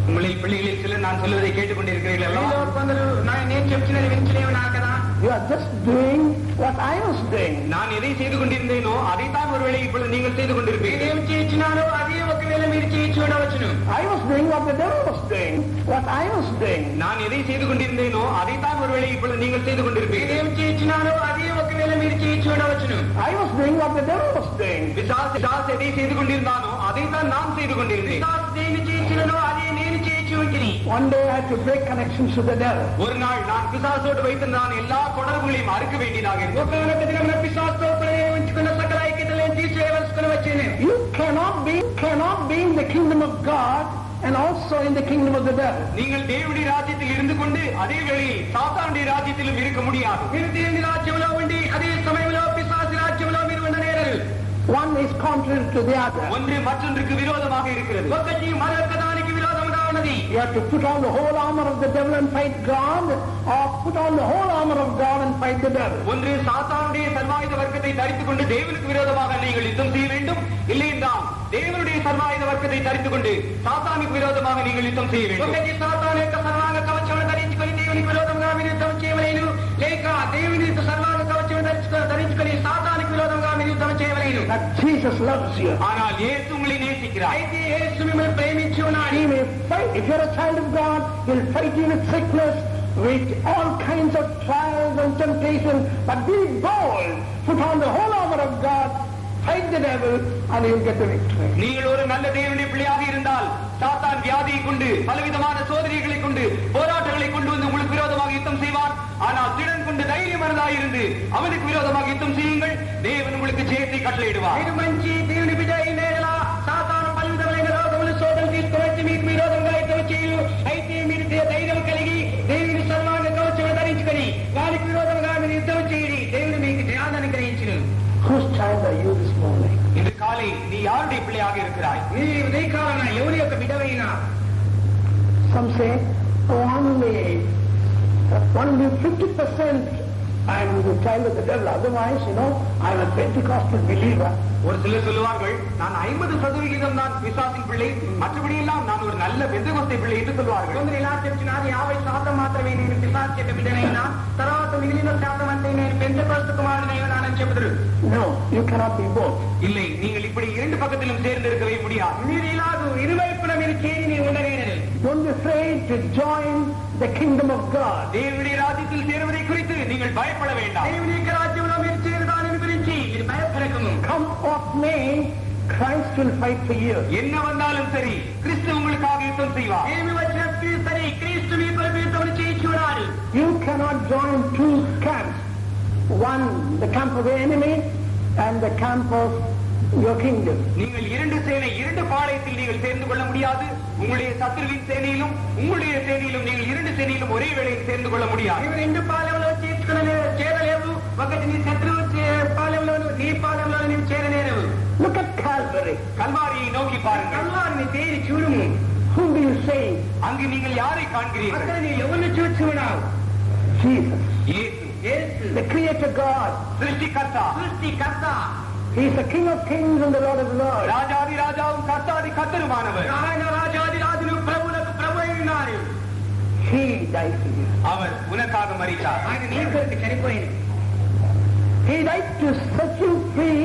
உங்களில் பிள்ளைகளில் சிலர் நான் சொல்வதை கேட்டுக்கொண்டிருக்கிறீர்கள் మీలో அல்லவா? కొందరు నేను చెప్తున్నది వింటలేవు నా కదా. You are just doing what I was doing. நான் எதை செய்து கொண்டிருந்தேனோ அதைத்தான் ஒருவேளை இப்பொழுது நீங்கள் செய்து கொண்டிருப்பீர்கள். నేనేం చేయించినానో అదే ఒకవేళ మీరు చేయించి ఉండవచ్చును. I was doing what the devil was doing. What I was doing. நான் எதை செய்து கொண்டிருந்தேனோ அதைத்தான் ஒருவேளை இப்பொழுது நீங்கள் செய்து கொண்டிருப்பீர்கள். నేనేం చేయించినానో అదే ఒకవేళ మీరు చేయించి ఉండవచ్చును. I was doing what the devil was doing. பிசாசு எதை செய்து கொண்டிருந்தானோ அதைத்தான் நான் செய்து கொண்டிருந்தேன். పిశాచు దేన్ని చేయించిననో అదే నేను చేయించి ఉంటిని. One day I had to break connections with the devil. ஒரு நாள் நான் பிசாசோடு வைத்திருந்தான் எல்லா தொடர்புகளையும் அறுக்க வேண்டியதாக இருந்தது. ఒకనొక దినమున పిశాచుతో ఉంచుకున్న సకల ఐక్యతలను తీసివేయవలసుకుని వచ్చింది. You cannot be in the kingdom of God and also in the kingdom of the devil. நீங்கள் தேவனுடைய ராஜ்யத்தில் இருந்து கொண்டு அதே வேளையில் சாத்தானுடைய ராஜ்யத்திலும் இருக்க முடியாது. మీరు దేవుని రాజ్యంలో ఉండి అదే సమయంలో పిశాచు రాజ్యంలో మీరు ఉండనేరరు. One is contrary to the other. ஒன்று மற்றொன்றுக்கு விரோதமாக இருக்கிறது. ఒకటి మరొక దానికి విరోధంగా ఉన్నది. You have to put on the whole armor of the devil and fight God, or put on the whole armor of God and fight the devil. ஒன்று சாத்தானுடைய சர்வாயுத வர்க்கத்தை தரித்துக் கொண்டு தேவனுக்கு விரோதமாக நீங்கள் யுத்தம் செய்ய வேண்டும், இல்லை என்றால் தேவனுடைய சர்வாயுத வர்க்கத்தை தரித்துக் கொண்டு சாத்தானுக்கு விரோதமாக நீங்கள் யுத்தம் செய்ய வேண்டும். ఒకటి సాతాను యొక్క సర్వాంగ కవచమును ధరించుకొని దేవునికి విరోధంగా మీరు యుద్ధం చేయవలేను, లేక దేవుని యొక్క సర్వాంగ కవచమును ధరించుకొని సాతానుకు విరోధంగా మీరు యుద్ధం చేయవలేను. That Jesus loves you. ஆனால் இயேசு உங்களை நேசிக்கிறார். అయితే యేసు మిమ్మల్ని ప్రేమించి ఉన్నాడు. He may fight. If you're a child of God, He'll fight you with sickness, with all kinds of trials and temptations. But be bold. Put on the whole armor of God. Fight the devil and you'll get the victory. நீங்கள் ஒரு நல்ல தேவனுடைய பிள்ளையாக இருந்தால் சாத்தான் வியாதியை கொண்டு பலவிதமான சோதனைகளை கொண்டு போராட்டங்களை கொண்டு வந்து உங்களுக்கு விரோதமாக யுத்தம் செய்வான். ஆனால் திடன் கொண்டு தைரியமானதாக இருந்து அவனுக்கு விரோதமாக யுத்தம் செய்யுங்கள், தேவன் உங்களுக்கு ஜெயத்தை கட்டளையிடுவார். మీరు మంచి దేవుని బిడ్డ అయిన యెడల సాతాను పలువిధమైన రోగములు శోధనలు తీసుకువచ్చి మీకు విరోధంగా యుద్ధం చేయు. అయితే మీరు ధైర్యం కలిగి దేవుని సర్వాంగ కవచమును ధరించుకొని వారికి విరోధంగా మీరు యుద్ధం చేయండి. కాదని గ్రహించును. Whose child are you this morning? இன்று காலை நீ யாருடைய பிள்ளையாக இருக்கிறாய்? నీ ఉదయకాలన ఎవరి యొక్క బిడ్డవైనా? Some say, only 50% I'm the child of the devil. Otherwise, I'm a Pentecostal believer. ஒரு சிலர் சொல்லுவார்கள், நான் 50% தான் பிசாசின் பிள்ளை, மற்றபடி எல்லாம் நான் ஒரு நல்ல பெந்தெகோஸ்தே பிள்ளை என்று சொல்வார்கள். కొందరు ఇలా చెప్తున్నారు, 50% మాత్రమే నేను పిశాచ యొక్క బిడ్డనైనా, తర్వాత మిగిలిన శాతం అంటే నేను పెంటెకోస్తు కుమారుడైనానని చెబుతారు. No, you cannot be both. இல்லை, நீங்கள் இப்படி இரண்டு பக்கத்திலும் சேர்ந்திருக்கவே முடியாது. మీరు ఇలాగూ ఇరువైపున మీరు చేరి నీ ఉండలేరు. Don't be afraid to join the kingdom of God. தேவனுடைய ராஜ்யத்தில் சேருவதை குறித்து நீங்கள் பயப்பட வேண்டாம். దేవుని యొక్క రాజ్యంలో మీరు చేరడాన్ని గురించి మీరు భయపడకము. Come what may, Christ will fight for you. என்ன வந்தாலும் சரி, கிறிஸ்து உங்களுக்காக யுத்தம் செய்வார். ఏమి వచ్చినట్టు సరే, క్రీస్తు మీ కొరకు యుద్ధం చేయించున్నాడు. You cannot join two camps. One, the camp of the enemy and the camp of your kingdom. நீங்கள் இரண்டு சேனை, இரண்டு பாளையத்தில் நீங்கள் சேர்ந்து கொள்ள முடியாது. உங்களுடைய சத்துருவின் சேனையிலும் உங்களுடைய சேனையிலும் நீங்கள் இரண்டு சேனையிலும் ஒரே வேளையில் சேர்ந்து கொள்ள முடியாது. ನೀವು రెండు పాలెంలో చేరలేవు. ఒకటి నీ శత్రువు పాలెంలోను, నీ పాలెంలో నీవు చేరలేవు. Look at Calvary. கல்வாரியை நோக்கி பாருங்கள். కల్వారిని తేరి చూడుము. Whom do you say? அங்கு நீங்கள் யாரை காண்கிறீர்கள்? అక్కడ నీ ఎవరిని చూస్తున్నావు? Jesus. இயேசு, the creator God. சிருஷ்டிகர்த்தா. He is the King of Kings and the Lord of Lords. ராஜாதி ராஜாவும் கர்த்தாதி கர்த்தருமானவர். ఆయన రాజాది రాజులు ప్రభువులకు ప్రభువై ఉన్నారు. He died for you. அவர் உனக்காக மரித்தார். ఆయన నీ కొరకు చనిపోయాడు. He died to set you free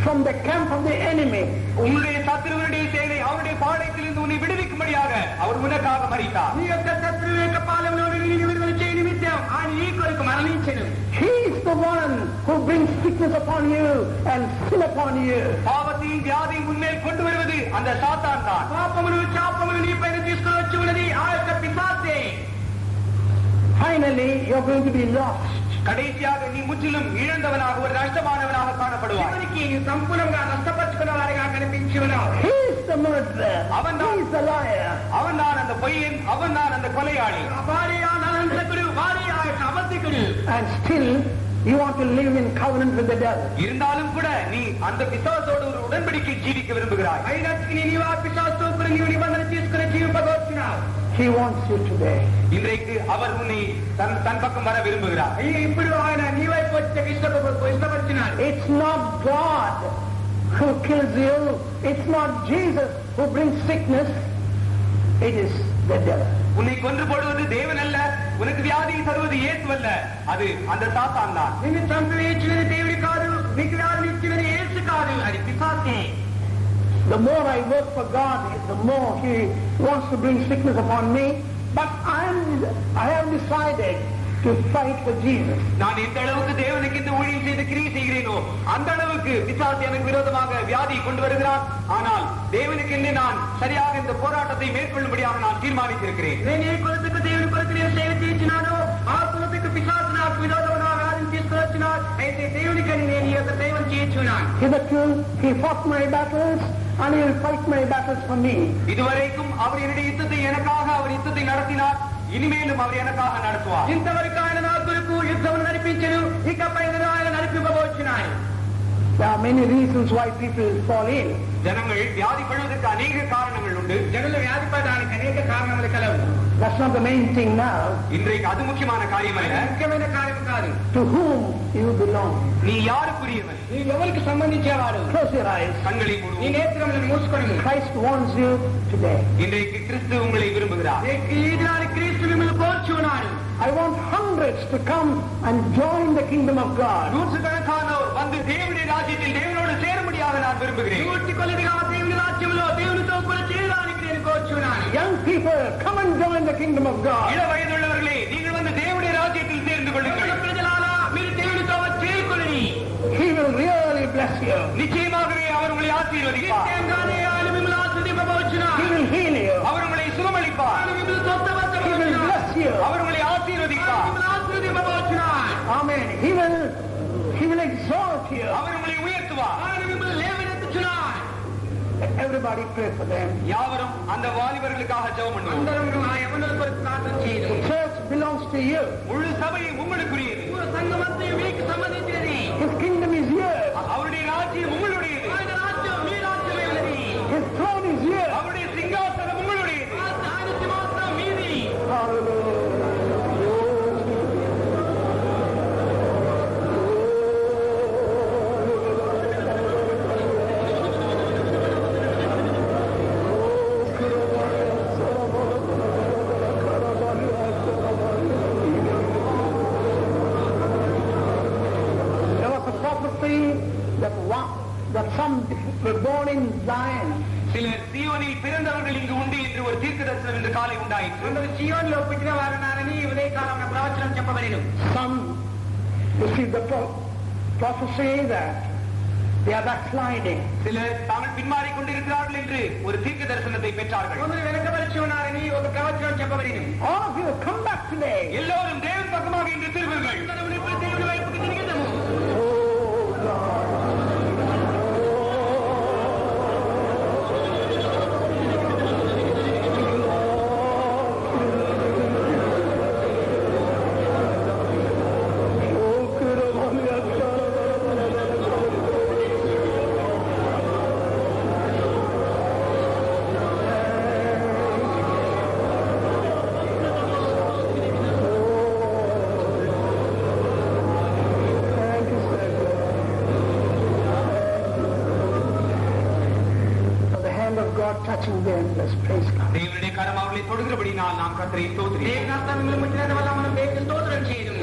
from the camp of the enemy. உங்களுடைய சத்துருவனுடைய சேனை அவருடைய பாளையத்திலிருந்து உன்னை விடுவிக்கும்படியாக அவர் உனக்காக மரித்தார். నీ యొక్క శత్రువు యొక్క పాలెంలో నిన్ను విడుదల చేయ నిమిత్తం ఆయన నీ కొరకు మరణించెను. He is the one who brings sickness upon you and sin upon you. பாவத்தையும் வியாதியும் உன்மேல் கொண்டு வருவது அந்த சாத்தான் தான். పాపమును శాపమును నీ పైన తీసుకువచ్చి ఉన్నది ఆ యొక్క పిశాచే. Finally, you are going to be lost. கடைசியாக நீ முற்றிலும் இழந்தவனாக, ஒரு நஷ்டமானவனாக காணப்படுவாய். చివరికి నీ సంపూర్ణంగా నష్టపరుచుకున్న వారిగా కనిపించి ఉన్నావు. He is the murderer. He is the liar. அவன் தான் அந்த பொய்யன், அவன் தான் அந்த கொலையாளி. వారి ఆ నరహంతకుడు, వారి ఆ యొక్క అబద్ధికుడు. And still you want to live in covenant with the devil. இருந்தாலும் கூட நீ அந்த பிசாசோடு ஒரு உடன்படிக்கை ஜீவிக்க விரும்புகிறாய். అయినప్పటికీ నీవు ఆ పిశాచుతో కూడా నీవు నిబంధన తీసుకుని జీవింపగోరుచున్నావు. He wants you today. இன்றைக்கு அவர் உன்னை தன் பக்கம் வர விரும்புகிறார். ఇప్పుడు ఆయన నీ వైపు వచ్చే ఇష్టపడుచున్నాడు. It's not God who kills you. It's not Jesus who brings sickness. It is the devil. உன்னை கொன்று போடுவது தேவன் அல்ல, உனக்கு வியாதியை தருவது இயேசு அல்ல, அது அந்த சாத்தான் தான். నిన్ను చంపివేసినది దేవుడు కాదు, నీకు వ్యాధిని ఇచ్చినది యేసు కాదు, అది పిశాచే. The more I work for God, the more He wants to bring sickness upon me. But I have decided to fight for Jesus. நான் எந்த அளவுக்கு தேவனுக்கு இந்த ஊழியம் செய்து கிரியை செய்கிறேனோ அந்த அளவுக்கு பிசாசு எனக்கு விரோதமாக வியாதியை கொண்டு வருகிறான். ஆனால் தேவனுக்கு என்று நான் சரியாக இந்த போராட்டத்தை மேற்கொள்ளும்படியாக நான் தீர்மானித்திருக்கிறேன். నేను ఏ కొలతకు దేవుని కొరకు నేను సేవ చేయించినానో ఆ కొలతకు పిశాచు నాకు విరోధంగా వ్యాధిని తీసుకువచ్చినాడు. అయితే దేవునికని నేను ఈ యొక్క సేవను చేయించున్నాను. Hitherto He fought my battles and He will fight my battles for me. இதுவரைக்கும் அவர் என்னுடைய யுத்தத்தை எனக்காக அவர் யுத்தத்தை நடத்தினார். இனிமேலும் அவர் எனக்காக நடத்துவார். ఇంతవరకు ఆయన నా కొరకు యుద్ధం నడిపించెను, ఇకపై ఆయన నడిపింపబోచున్నాడు. There are many reasons why people fall in. ஜனங்கள் வியாதிப்படுவதற்கு அநேக காரணங்கள் உண்டு. జనులు వ్యాధిపడడానికి అనేక కారణాలు కలవు. That's not the main thing now. இன்றைக்கு அது முக்கியமான காரியம் அல்ல. ముఖ్యమైన కార్యం కాదు. To whom you belong. நீ யாருக்குரியவன்? నీ ఎవరికి సంబంధించేవాడు? Close your eyes. கண்களை నీ மூடு. నేత్రములను మూసుకొని. Christ wants you today. இன்றைக்கு கிறிஸ்து உங்களை விரும்புகிறார். ఈ దినాన్ని క్రీస్తు మిమ్మల్ని కోరుచున్నాడు. I want hundreds to come and join the kingdom of God. நூற்றுக்கணக்கானோர் வந்து தேவனுடைய ராஜ்யத்தில் தேவனோடு சேரும்படியாக நான் விரும்புகிறேன். నూటి కొలదిగా దేవుని రాజ్యంలో దేవునితో కూడా చేరడానికి నేను కోరుచున్నాను. Young people, come and join the kingdom of God. இள வயதுள்ளவர்களே, நீங்கள் வந்து தேவனுடைய ராஜ்யத்தில் சேர்ந்து கொள்ளுங்கள். ప్రజలారా, మీరు దేవునితో చేరుకొని. He will really bless you. நிச்சயமாகவே அவர் உங்களை ஆசீர்வதிப்பார். నిత్యంగానే ఆయన మిమ్మల్ని ఆశీర్వదింపబోచున్నాడు. He will heal you. அவர் உங்களை சுகமளிப்பார். ఆయన మిమ్మల్ని స్వస్థపరచబోచున్నాడు. He will bless you. அவர் உங்களை ஆசீர்வதிப்பார். మిమ్మల్ని ఆశీర్వదింపబోచున్నాడు. Amen. He will exalt you. அவர் உங்களை உயர்த்துவார். ఆయన మిమ్మల్ని లేవనెత్తుచున్నాడు. Everybody pray for them. யாவரும் அந்த வாலிபர்களுக்காக ஜெபம் பண்ணுவோம். అందరూ ఆ యవనుల కొరకు ప్రార్థన చేయండి. The church belongs to you. முழு சபை உங்களுக்குரியது. సంఘమంతా మీకు సంబంధించినది. If prophecy that some were born in Zion. சிலர் சீயோனில் பிறந்தவர்கள் இங்கு உண்டு என்று ஒரு தீர்க்க தரிசனம் இன்று காலை உண்டாயிற்று. சீயோனில் పుట్టిన వారని ఉదయ కాలంలో ప్రవచనం చెప్పబడెను. Some received the prophecy that they are backsliding. சிலர் தாங்கள் பின்மாறிக் கொண்டிருக்கிறார்கள் என்று ஒரு தீர்க்க தரிசனத்தை பெற்றார்கள். కొందరు వెనకబడి ఉన్నారని ఒక ప్రవచనం చెప్పబడింది. All of you come back today. எல்லோரும் தேவன் பக்கமாக இன்று திரும்புங்கள். தேவனுடைய வைப்புக்கு திரும்புங்கள். Oh God. Touching them, let's praise God. தேவனுடைய கரம் அவர்களை தொடுகிறபடினால் நாம் கர்த்தரை ஸ்தோத்திரிக்கிறோம். தேவனாஸ்தமில் முற்றினது வல்ல நாம் தேவனை ஸ்தோத்திரம் செய்கிறோம்.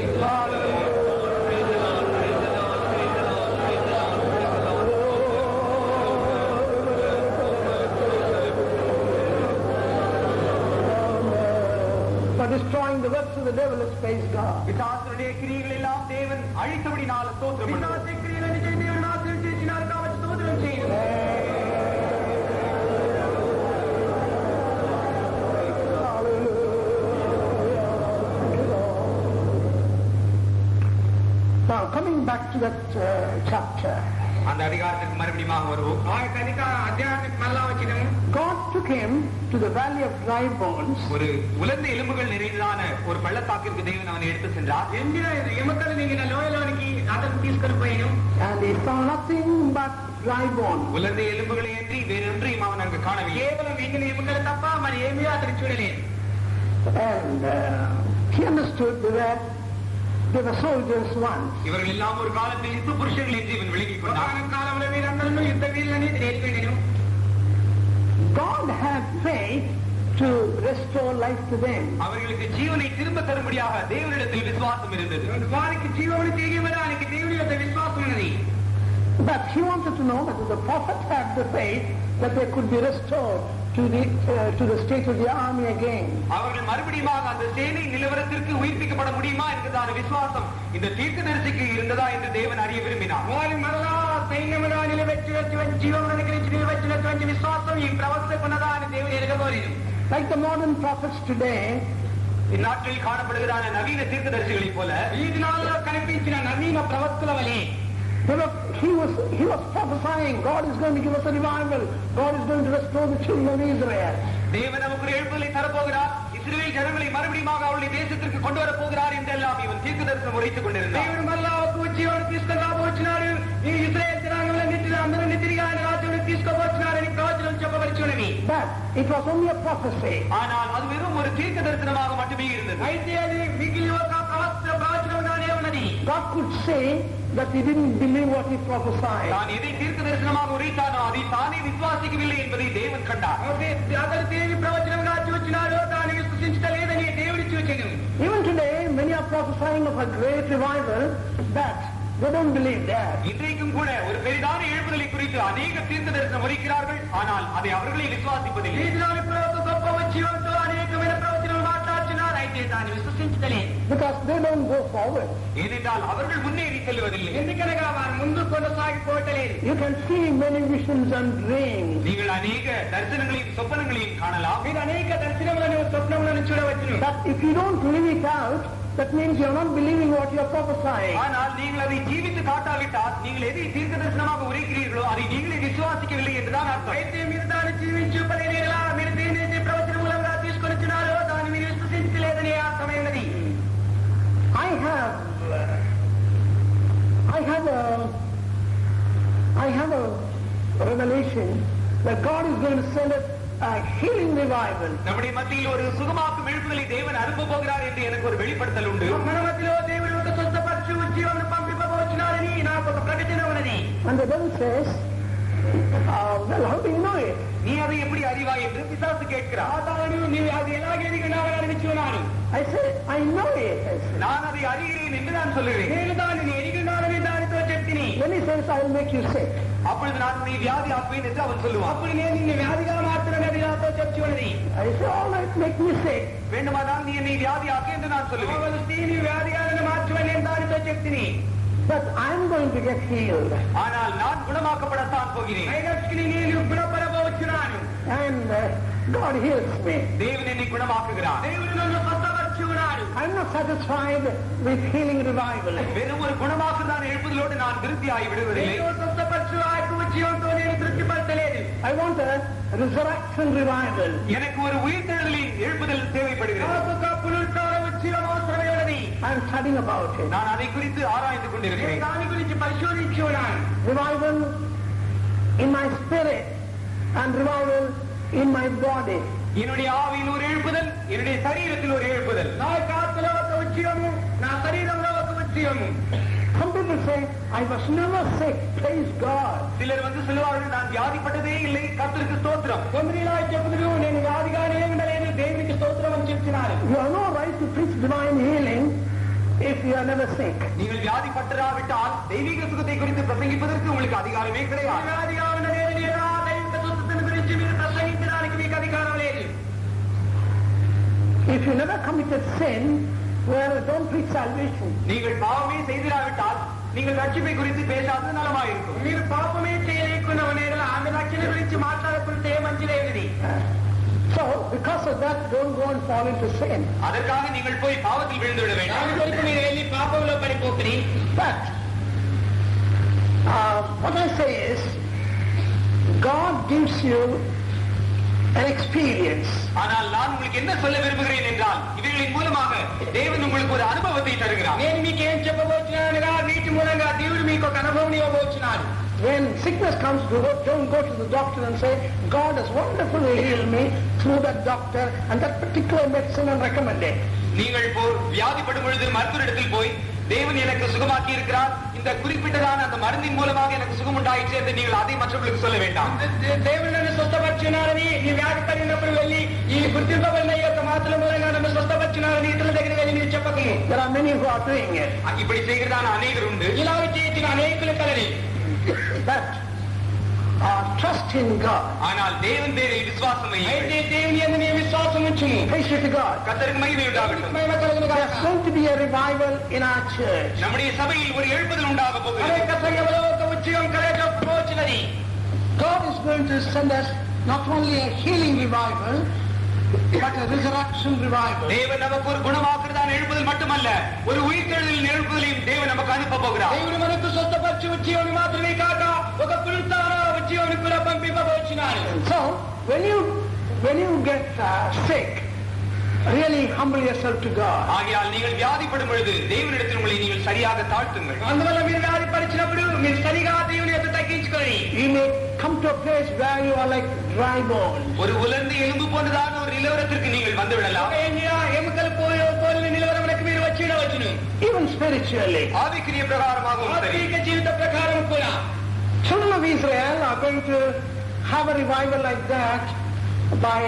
For destroying the works of the devil, let's praise God. பிசாசுடைய கிரியைகள் எல்லாம் தேவன் அழித்தபடினால் ஸ்தோத்திரம். பிசாசுடைய கிரியைகளை தேவன் நாசம் காவல் ஸ்தோத்திரம் செய்கிறோம். Now, coming back to that chapter, அந்த அதிகாரத்துக்கு மறுபடியும் வருவோம். அத்தியாயத்துக்கு நல்லா வச்சிடும். God took him to the valley of dry bones. ஒரு உலர்ந்த எலும்புகள் நிறைந்ததான ஒரு பள்ளத்தாக்கிற்கு தேவன் அவனை எடுத்து சென்றார். என்கிற எமக்கள் நீங்க லோயலோனிக்கு அதற்கு తీసుకొని పోయాను. And he saw nothing but dry bones. உலர்ந்த எலும்புகளை அன்றி வேறொன்றையும் அவன் அங்கு காணவில்லை. கேவலம் எங்கள் எலும்புகள் தப்ப మరి ఏమీ అతను చూడలేదు. And he understood that they were soldiers once. இவர்கள் எல்லாம் ஒரு காலத்தில் யுத்த புருஷர்கள் என்று இவன் விளங்கிக் கொண்டான். காலமுல வீரர்களும் யுத்த வீரர்களே தெரிவிக்கணும். God had faith to restore life to them. அவர்களுக்கு ஜீவனை திரும்ப தரும்படியாக தேவனிடத்தில் விசுவாசம் இருந்தது. வாరికి జీవమును తిరిగి ఇవ్వడానికి దేవుని యొక్క విశ్వాసం ఉన్నది. But he wanted to know whether the prophet had the faith that they could be restored to the state of the army again. அவர்கள் மறுபடியும் அந்த சேனை நிலவரத்திற்கு உயிர்ப்பிக்கப்பட முடியுமா என்கிறதான விசுவாசம் இந்த தீர்க்கதரிசிக்கு இருந்ததா என்று தேவன் அறிய விரும்பினார். వారి మరలా సైన్యములో నిలబెట్టినటువంటి జీవమును గురించి నిలబెట్టినటువంటి విశ్వాసం ఈ ప్రవక్తకు ఉన్నదా అని దేవుని ఎరగగోరిను. Like the modern prophets today, இந்நாட்களில் காணப்படுகிறான நவீன தீர்க்கதரிசிகளைப் போல ఈ దినాల్లో కనిపించిన నవీన ప్రవక్తల వలె he was prophesying God is going to give us a revival. God is going to restore the children of Israel. தேவன் நமக்கு ஒரு எழுப்புதலை தரப்போகிறார். இஸ்ரவேல் ஜனங்களை மறுபடியும் அவருடைய தேசத்திற்கு கொண்டு வர போகிறார் என்றெல்லாம் இவன் தீர்க்கதரிசனம் உரைத்துக் கொண்டிருந்தான். దేవుడు మళ్ళా వచ్చి వాడు తీసుకొని రాబోచున్నాడు. ఈ ఇశ్రాయేలు జనాంగంలో అందరినీ తిరిగి ఆయన రాజ్యంలోకి తీసుకోబోచున్నాడని ప్రవచనం చెప్పబడుచున్నది. But it was only a prophecy. ஆனால் அது வெறும் ஒரு தீர்க்கதரிசனமாக மட்டுமே இருந்தது. అయితే అది మిగిలి ఒక ప్రవచనంగానే ఉన్నది. God could say that he didn't believe what he prophesied. தான் எதை தீர்க்கதரிசனமாக உரைத்தானோ அதை தானே விசுவாசிக்கவில்லை என்பதை தேவன் கண்டார். అతను దేని ప్రవచనంగా చూచినాడో దాన్ని విశ్వసించలేదని దేవుడు చూచెను. Even today many are prophesying of a great revival, but they don't believe that. இன்றைக்கும் கூட ஒரு பெரிதான எழுப்புதலை குறித்து அநேக தீர்க்கதரிசனம் உரைக்கிறார்கள். ஆனால் அதை அவர்களே விசுவாசிப்பதில்லை. గొప్ప వచ్చేవారితో అనేకమైన ప్రవచనాలు మాట్లాడుతున్నారు. అయితే దాన్ని విశ్వసించలేదు. Because they don't go forward. ஏனென்றால் அவர்கள் முன்னேறி செல்வதில்லை. ఎందుకనగా వారు ముందు కొనసాగిపోవట్లేదు. You can see many visions and dreams. நீங்கள் அநேக தரிசனங்களையும் சொப்பனங்களையும் காணலாம். మీరు అనేక దర్శనములను స్వప్నములను చూడవచ్చును. But if you don't live it out, that means you are not believing what you are prophesying. ஆனால் நீங்கள் அதை ஜீவித்து காட்டாவிட்டால் நீங்கள் எதை தீர்க்கதரிசனமாக உரைக்கிறீர்களோ அதை நீங்களே விசுவாசிக்கவில்லை என்றுதான் அர்த்தம். అయితే మీరు దాన్ని జీవించు పనిలేలా మీరు దేనిని ప్రవచన మూలంగా తీసుకొనిచున్నారో దాన్ని మీరు విశ్వసించలేదని అర్థమైనది. I have a revelation that God is going to send us a healing revival. நம்முடைய மத்தியில் ஒரு சுகமாக்கும் எழுப்புதலை தேவன் அனுப்ப போகிறார் என்று எனக்கு ஒரு வெளிப்படுத்தல் உண்டு. మన మధ్యలో దేవుడు ఒక స్వస్థపరచు జీవమును పంపించబోచున్నారని నాకు ఒక ప్రకటన ఉన్నది. And the devil says, well, how do you know it? நீ அதை எப்படி அறிவாய் என்று பிசாசு கேட்கிறார். సాతాను నీవు అది ఎలాగ ఎరిగినావని అడుగుచున్నాను. I said, I know it. நான் அதை அறிகிறேன் என்று நான் சொல்லுகிறேன். నేను దానిని ఎరిగినానని దానితో చెప్తిని. When he says else I will make you sick. அப்பொழுது நான் நீ வியாதி ஆக்குவேன் என்று அவன் சொல்லுவான். అప్పుడు నేను నిన్ను వ్యాధిగా మాత్రమే నాతో చెప్తున్నది. I say, all right, make me sick. வேண்டுமானால் நீ என்னை வியாதி ஆக்கு என்று நான் சொல்லுவேன். కావలసి నీ వ్యాధిగా మాత్రమే నేను దానితో చెప్తిని. But I'm going to get healed. ஆனால் நான் குணமாக்கப்படத்தான் போகிறேன். అయినప్పటికీ నేను గుణపరచవచ్చున్నాను. And God heals me. தேவன் என்னை குணமாக்குகிறார். దేవుడు నన్ను స్వస్థపరచున్నాడు. I'm not satisfied with healing revival. வெறும் ஒரு குணமாக்குதான் எழுப்புதலோடு நான் திருப்தியாகி விடுவதில்லை. నేను స్వస్థపరచు ఆత్మ జీవంతో నేను తృప్తిపరచలేదు. I want a resurrection revival. எனக்கு ஒரு உயிர்த்தெழுதலின் எழுப்புதல் தேவைப்படுகிறது. నాకు ఒక పునరుత్థాన ఉజ్జీవం అవసరమైనది. I'm studying about it. நான் அதை குறித்து ஆராய்ந்து నేను கொண்டிருக்கிறேன். దాని గురించి పరిశోధించి ఉన్నాను. Revival in my spirit and revival in my body. என்னுடைய ஆவியில் ஒரு எழுப்புதல், என்னுடைய சரீரத்தில் ஒரு எழுப்புதல். నా యొక్క ఆత్మలో ఒక ఉజ్జీవము, నా శరీరంలో ఒక ఉజ్జీవము. Some people say, I was never sick, praise God. சிலர் வந்து சொல்லுவார்கள், நான் வியாதிப்பட்டதே இல்லை, கர்த்தருக்கு ஸ்தோத்திரம். కొందరు ఇలా చెప్పుదురు, నేను వ్యాధిగానే ఉండలేదు, దేవునికి స్తోత్రం అని చెప్తున్నారు. You have no right to preach divine healing if you are never sick. நீங்கள் வியாதிப்பட்டராவிட்டால் தெய்வீக சுகத்தை குறித்து பிரசங்கிப்பதற்கு உங்களுக்கு அதிகாரமே கிடையாது. వ్యాధిగా ఉన్నదేమి లేదా దైవిక స్వస్థతను గురించి మీరు ప్రసంగించడానికి మీకు అధికారం లేదు. If you never committed sin, well, don't preach salvation. நீங்கள் பாவமே செய்திராவிட்டால் நீங்கள் ரட்சிப்பை குறித்து பேசாதது நலமாயிருக்கும். మీరు పాపమే చేయలేకున్న నేల ఆమె రక్షణ గురించి మాట్లాడుకుంటే మంచిదేనిది. So, because of that, don't go and fall into sin. அதற்காக நீங்கள் போய் பாவத்தில் விழுந்து விட வேண்டாம். దాని కొరకు మీరు వెళ్ళి పాపంలో పడిపోకుని. But, what I say is, God gives you an experience. ஆனால் நான் உங்களுக்கு என்ன சொல்ல விரும்புகிறேன் என்றால், இவர்களின் மூலமாக தேவன் உங்களுக்கு ஒரு அனுபவத்தை தருகிறார். నేను మీకేం చెప్పబోతున్నానగా వీటి మూలంగా దేవుడు మీకు ఒక అనుభవం ఇవ్వబోతున్నాడు. When sickness comes, don't go to the doctor and say, God has wonderfully healed me through that doctor and that particular medicine and recommend it. நீங்கள் வியாதிப்படும் பொழுது மருத்துவரிடத்தில் போய் தேவன் எனக்கு சுகமாக்கி இருக்கிறார், இந்த குறிப்பிட்டதான அந்த மருந்தின் மூலமாக எனக்கு சுகம் உண்டாயிற்று என்று நீங்கள் அதை மற்றவர்களுக்கு சொல்ல வேண்டாம். దేవుడు నన్ను స్వస్థపరిచినారని నీ వ్యాధి పడినప్పుడు వెళ్ళి ఈ గుర్తింపబడిన యొక్క మాత్రల మూలంగా నన్ను స్వస్థపరిచినారని ఇతరుల దగ్గర వెళ్ళి మీరు చెప్పకము. There are many who are doing it. இப்படி செய்கிறதான அநேகர் உண்டு. ఇలాగ చేసిన అనేకులు Kalari. But trust in God. ஆனால் தேவன் பேரில் விசுவாசம் అయితే வையுங்கள். దేవుని యందు నీ విశ్వాసం ఉంచుము. Praise be to God. கர்த்தருக்கு மகிமை உண்டாகட்டும். మహిమ కలుగును గాక. There's going to be a revival in our church. நம்முடைய சபையில் ஒரு எழுப்புதல் உண்டாக போகிறது. అనేక సంఘములో ఒక ఉద్యోగం కలగబోచున్నది. God is going to send us not only a healing revival, but a resurrection revival. தேவன் நமக்கு ஒரு குணமாக்குறதான எழுப்புதல் மட்டுமல்ல, ஒரு உயிர்த்தெழுதலின் எழுப்புதலையும் தேவன் நமக்கு அனுப்ப போகிறார். దేవుడు మనకు స్వస్థపరిచి ఉద్యోగం మాత్రమే కాక ఒక పునరుత్థాన ఉద్యోగం కూడా పంపింపబోచున్నాడు. So, when you get sick, really humble yourself to God. ஆகையால் நீங்கள் வியாதிப்படும் பொழுது தேவனிடத்தில் உங்களை நீங்கள் சரியாக தாழ்த்துங்கள். అందువల్ల మీరు వ్యాధి పరిచినప్పుడు మీరు సరిగా దేవుని యొక్క తగ్గించుకొని You may come to a place where you are like dry bones. ஒரு உலர்ந்து எலும்பு போன்றதான ஒரு நிலவரத்திற்கு நீங்கள் வந்து விடலாம். ఎముకలు పోలిన నిలవరములకు మీరు వచ్చి ఉండవచ్చును. Even spiritually. ஆவிக்குரிய பிரகாரமாகவும் சரி. ఆత్మీయ జీవిత ప్రకారం కూడా Children of Israel are going to have a revival like that by,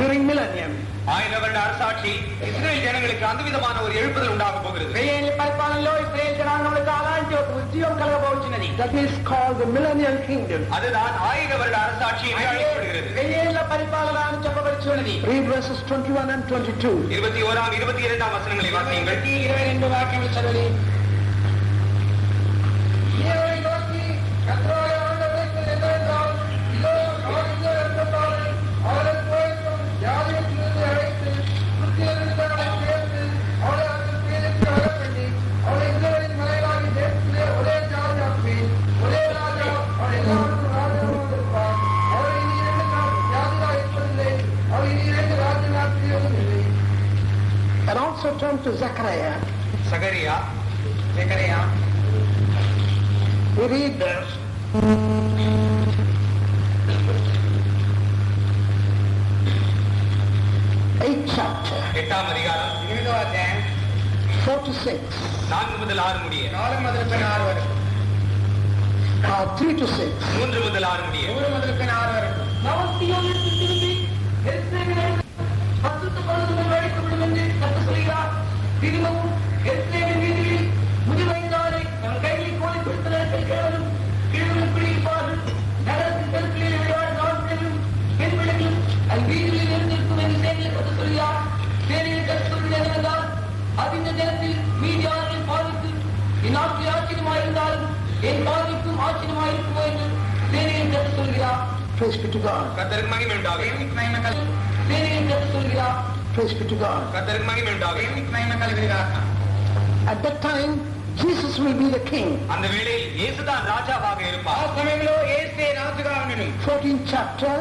during millennium. 1000 வருட அரசாட்சி இஸ்ரேல் ஜனங்களுக்கு அந்த விதமான ஒரு எழுப்புதல் உண்டாக போகிறது. వెయ్యేళ్ల పరిపాలనలో ఇశ్రాయేలు జనాంగములకు అలాంటి ఒక ఉద్యోగం కలగబోచున్నది. That is called the millennial kingdom. அதுதான் 1000 வருட அரசாட்சி என்று அழைக்கப்படுகிறது. వెయ్యేళ్ల పరిపాలన అని చెప్పబడుచున్నది. Read verses 21 and 22. 21ஆம் 22ஆம் வசனங்களை வாசியுங்கள். 22 వాక్యములు చదవండి. And also turn to Zechariah. Zechariah We read this. 8th chapter, 8ஆம் அதிகாரம் 8వ అధ్యాయం 4 to 6, 4 முதல் 6 முடிய, 4 మొదలుకొని 6 వరకు, 3 to 6. 3 முதல் 6 முடிய. 3 మొదలుకొని 6 వరకు. முதல் என் பாதிக்கும் ஆச்சரியமாய் இருக்குமோ என்று சேனையின் கருத்து சொல்கிறார். Praise be to God. கர்த்தருக்கு மகிமை உண்டாக. சேனையின் கருத்து சொல்கிறார். Praise be to God. கர்த்தருக்கு மகிமை உண்டாக. At that time, Jesus will be the king. அந்த வேளையில் இயேசுதான் ராஜாவாக இருப்பார். ఆ సమయంలో యేసే రాజుగా ఉండును. 14th chapter,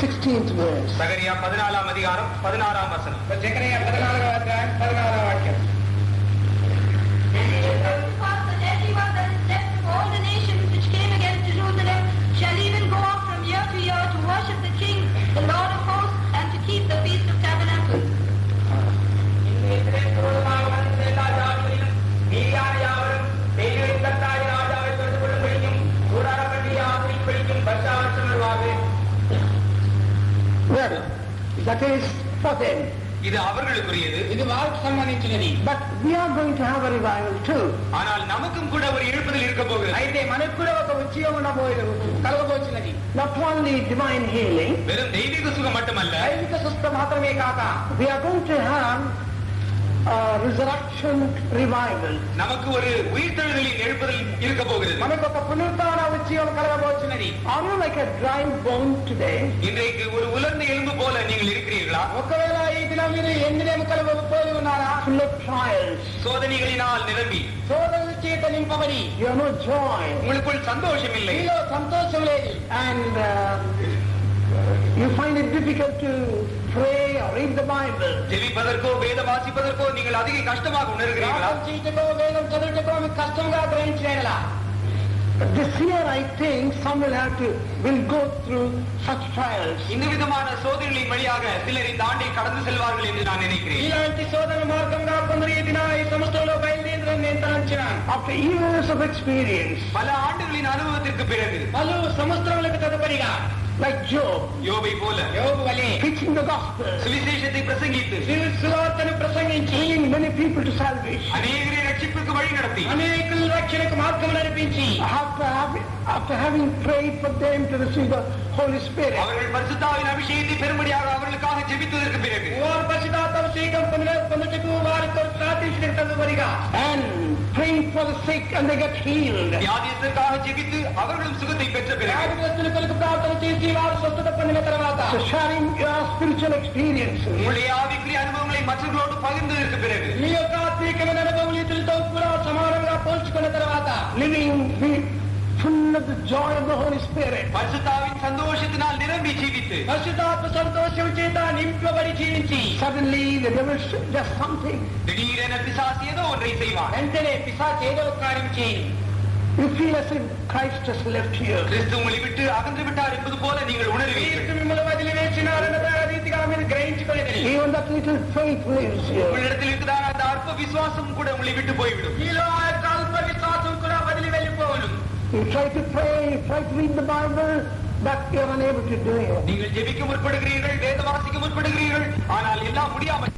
16th verse. சகரியா 14ஆம் அதிகாரம் 16ஆம் வசனம். జకరియా 14వ అధ్యాయం 16వ వాక్యం. And it shall come to pass that everyone that is left of all the nations which came against Jerusalem shall even go up from year to year to worship the King, the Lord of hosts, and to keep the Feast of Tabernacles. Well, that is for them. இது அவர்களுக்குரியது. ఇది వారికి సంబంధించినది. But we are going to have a revival too. ஆனால் நமக்கும் கூட ஒரு எழுப்புதல் இருக்க போகிறது. అయితే మనకు కూడా ఒక ఉద్యోగం కలగబోతున్నది. Not only divine healing, வெறும் தெய்வீக சுகம் மட்டுமல்ல, దైవిక స్వస్థ మాత్రమే కాక we are going to have a resurrection revival. நமக்கு ஒரு உயிர்த்தெழுதலின் எழுப்புதல் இருக்க போகிறது. మనకు ఒక పునరుత్థాన ఉద్యోగం కలగబోతున్నది. Are you like a dry bone today? இன்றைக்கு ஒரு உலர்ந்த எலும்பு போல நீங்கள் இருக்கிறீர்களா? ఒకవేళ ఈ దినం మీరు ఎండిన ఎముకలు పోలి ఉన్నారా? Full of trials. சோதனைகளினால் நிரம்பி సోదరుల చేత నింపబడి You have no joy. உங்களுக்குள் சந்தோஷம் இல்லை. మీలో సంతోషం లేదు. And you find it difficult to pray or read the Bible. ஜெபிப்பதற்கோ வேத வாசிப்பதற்கோ நீங்கள் அதிக கஷ்டமாக உணர்கிறீர்களா? ప్రార్థన చేయటకో వేదం చదువుటకో మీకు కష్టంగా గ్రహించేలా. But this year I think some will go through such trials. இந்த விதமான சோதனைகளின் வழியாக சிலர் இந்த ஆண்டை கடந்து செல்வார்கள் என்று நான் நினைக்கிறேன். ఇలాంటి శోధన మార్గంగా కొందరు ఈ దిన ఈ సంవత్సరంలో బయలుదేరని నేను తలంచినాను. After years of experience, பல ஆண்டுகளின் அனுபவத்திற்கு பிறகு పలు సంవత్సరములకు తదుపరిగా like Job, யோபை போல యోబు వలె preaching the gospel, சுவிசேஷத்தை பிரசங்கித்து సువార్తను ప్రసంగించి bringing many people to salvation. அநேகரை ரட்சிப்புக்கு வழி நடத்தி అనేకులు రక్షణకు మార్గం నడిపించి After having prayed for them to receive the Holy Spirit, அவர்கள் பரிசுத்தாவின் அபிஷேகத்தை பெரும்படியாக அவர்களுக்காக ஜெபித்ததற்கு பிறகு వారు పరిశుద్ధాత్మ అభిషేకం పొందుటకు వారితో ప్రార్థించిన తదుపరిగా and praying for the sick and they get healed. வியாதியத்திற்காக ஜெபித்து அவர்களும் சுகத்தை பெற்ற பிறகு వ్యాధిగ్రస్తుల కొరకు ప్రార్థన చేసి వారు స్వస్థత పొందిన తర్వాత So sharing your spiritual experiences, உங்களுடைய ஆவிக்குரிய அனுபவங்களை மற்றவர்களோடு పகிர்ந்ததற்கு பிறகு మీ యొక్క ఆత్మీయమైన అనుభవం ఇతరులతో కూడా సమానంగా పోల్చుకున్న తర్వాత living full of the joy of the Holy Spirit, பரிசுத்தாவின் சந்தோஷத்தினால் நிரம்பி ஜீவித்து పరిశుద్ధాత్మ సంతోషం చేత నింపబడి జీవించి suddenly the devil does something. திடீரென பிசாசு ஏதோ ஒன்றை செய்வான். వెంటనే పిశాచు ఏదో ఒక కార్యం చేయి. You feel as if Christ has left you. கிறிஸ்து உங்களை விட்டு அகன்று விட்டார் என்பது போல நீங்கள் உணர்வீர்கள். క్రీస్తు మిమ్మల్ని వదిలివేసినారన్న రీతిగా మీరు గ్రహించుకునేది. Even that little faith leaves you. உங்களிடத்தில் இருக்கிற அந்த அற்ப விசுவாசம் கூட உங்களை விட்டு போய்விடும். మీలో ఆ యొక్క అల్ప విశ్వాసం కూడా వదిలి వెళ్ళిపోవును. You try to pray, you try to read the Bible, but you are unable to do it. நீங்கள் ஜெபிக்க முற்படுகிறீர்கள், வேத வாசிக்க முற்படுகிறீர்கள், ஆனால் எல்லாம் முடியாமல்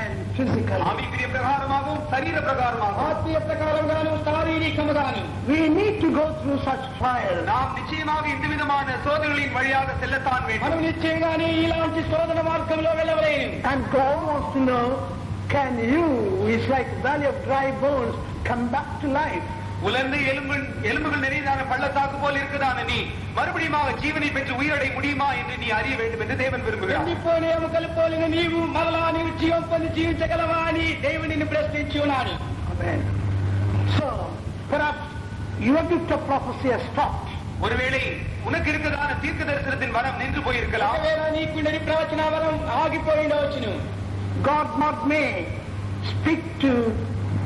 And physically. ஆவிக்குரிய பிரகாரமாகவும் சரீர பிரகாரமாகவும் ఆత్మీయ ప్రకారంగాను శారీరకముగాను We need to go through such trials. நாம் நிச்சயமாக இந்த விதமான சோதனைகளின் வழியாக செல்லத்தான் வேண்டும். మనం నిశ్చయంగానే ఇలాంటి శోధన మార్గంలో వెళ్ళవలేను. And God wants to know, can you, it's like valley of dry bones, come back to life? உலர்ந்த எலும்புகள் நிறைந்தான பள்ளத்தாக்கு போல் இருக்குதான நீ மறுபடியும் ஜீவனை பெற்று உயிரடை முடியுமா என்று நீ அறிய வேண்டும் என்று தேவன் விரும்புகிறார். ఎండిపోయిన ఎముకలు పోలిన నీవు మరలా నీవు జీవం పొంది జీవించగలవా అని దేవునిని ప్రశ్నించి ఉన్నాడు. Amen. So, perhaps your gift of prophecy has stopped. ஒருவேளை உனக்கு இருக்கிறதான தீர்க்க தரிசனத்தின் வரம் நின்று போயிருக்கலாம். ఒకవేళ నీకుండని ప్రవచన వరం ఆగిపోయి ఉండవచ్చును. God not may speak to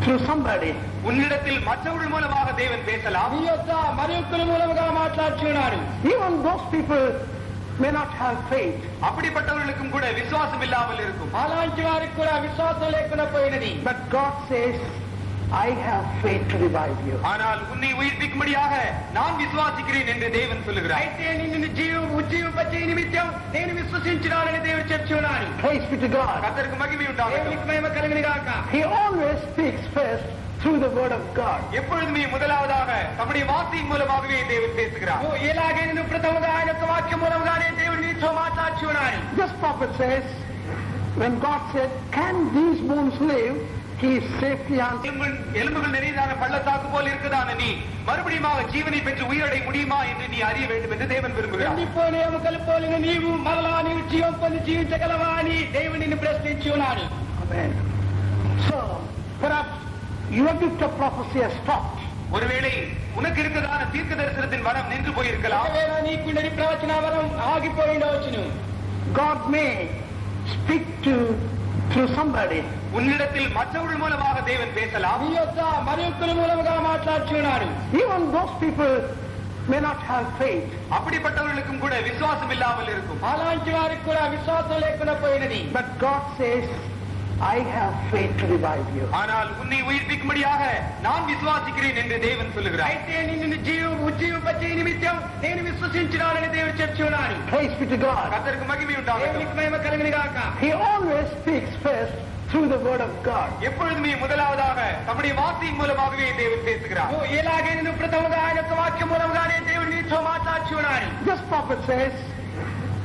through somebody. உன்னிடத்தில் மற்றவர்கள் மூலமாக தேவன் பேசலாம். నీ యొక్క మరొకరి మూలముగా మాట్లాడుచున్నాడు. Even those people may not have faith. அப்படிப்பட்டவர்களுக்கும் கூட விசுவாசம் இல்லாமல் இருக்கும். అలాంటి వారికి కూడా విశ్వాసం లేకుండా పోయినది. But God says, I have faith to revive you. ஆனால் உன்னை உயிர்ப்பிக்கும்படியாக நான் விசுவாசிக்கிறேன் என்று தேவன் சொல்லுகிறார். అయితే నిన్ను ఉజ్జీవింపచే నిమిత్తం నేను విశ్వసించినానని దేవుడు చెప్తున్నాడు. Praise be to God. கர்த்தருக்கு மகிமை உண்டாகட்டும். దేవునికి మహిమ కలుగును గాక. He always speaks first through the word of God. எப்பொழுதுமே முதலாவதாக நம்முடைய வார்த்தையின் மூலமாகவே தேவன் பேசுகிறார். ఎలాగే నిన్ను ప్రథముగా ఆయన యొక్క వాక్యం మూలముగానే దేవుడు నీతో మాట్లాడుచున్నాడు. This prophet says, when God said, can these bones live? he safely answered, எலும்புகள் நிறைந்தான பள்ளத்தாக்கு போல் இருக்குதான நீ மறுபடியும் ஜீவனை பெற்று உயிரடை முடியுமா என்று நீ அறிய வேண்டும் என்று தேவன் விரும்புகிறார். ఎండిపోయిన ఎముకలు పోలిన నీవు మరలా నీవు జీవం పొంది జీవించగలవా అని దేవుడు నిన్ను ప్రశ్నించి ఉన్నాడు. So perhaps your gift of prophecy has stopped. ஒருவேளை உனக்கு இருக்கிறதான தீர்க்க தரிசனத்தின் வரம் நின்று போயிருக்கலாம். ఒకవేళ నీకుండని ప్రవచన వరం ఆగిపోయి ఉండవచ్చును. God may speak to through somebody. உன்னிடத்தில் மற்றவர்கள் மூலமாக தேவன் பேசலாம். నీ యొక్క మరొకరి మూలముగా మాట్లాడుచున్నాడు. Even those people may not have faith. அப்படிப்பட்டவர்களுக்கும் கூட விசுவாசம் இல்லாமல் இருக்கும். అలాంటి వారికి కూడా విశ్వాసం లేకుండా పోయినది. But God says, I have faith to revive you. ஆனால் உன்னை உயிர்ப்பிக்கும்படியாக நான் விசுவாசிக்கிறேன் என்று தேவன் சொல்லுகிறார். అయితే నిన్ను ఉజ్జీవింపచే నిమిత్తం నేను విశ్వసించున్నానని దేవుడు చెప్తున్నాడు. Praise be to God. கர்த்தருக்கு மகிமை உண்டாகட்டும். దేవునికి మహిమ కలుగును గాక. He always speaks first through the word of God. எப்பொழுதுமே முதலாவதாக தம்முடைய வார்த்தையின் மூலமாகவே தேவன் பேசுகிறார். ఇలాగే నిన్ను ప్రథమగా ఆయన యొక్క వాక్యం మూలంగానే దేవుడు నీతో మాట్లాడుచున్నాడు. This prophet says,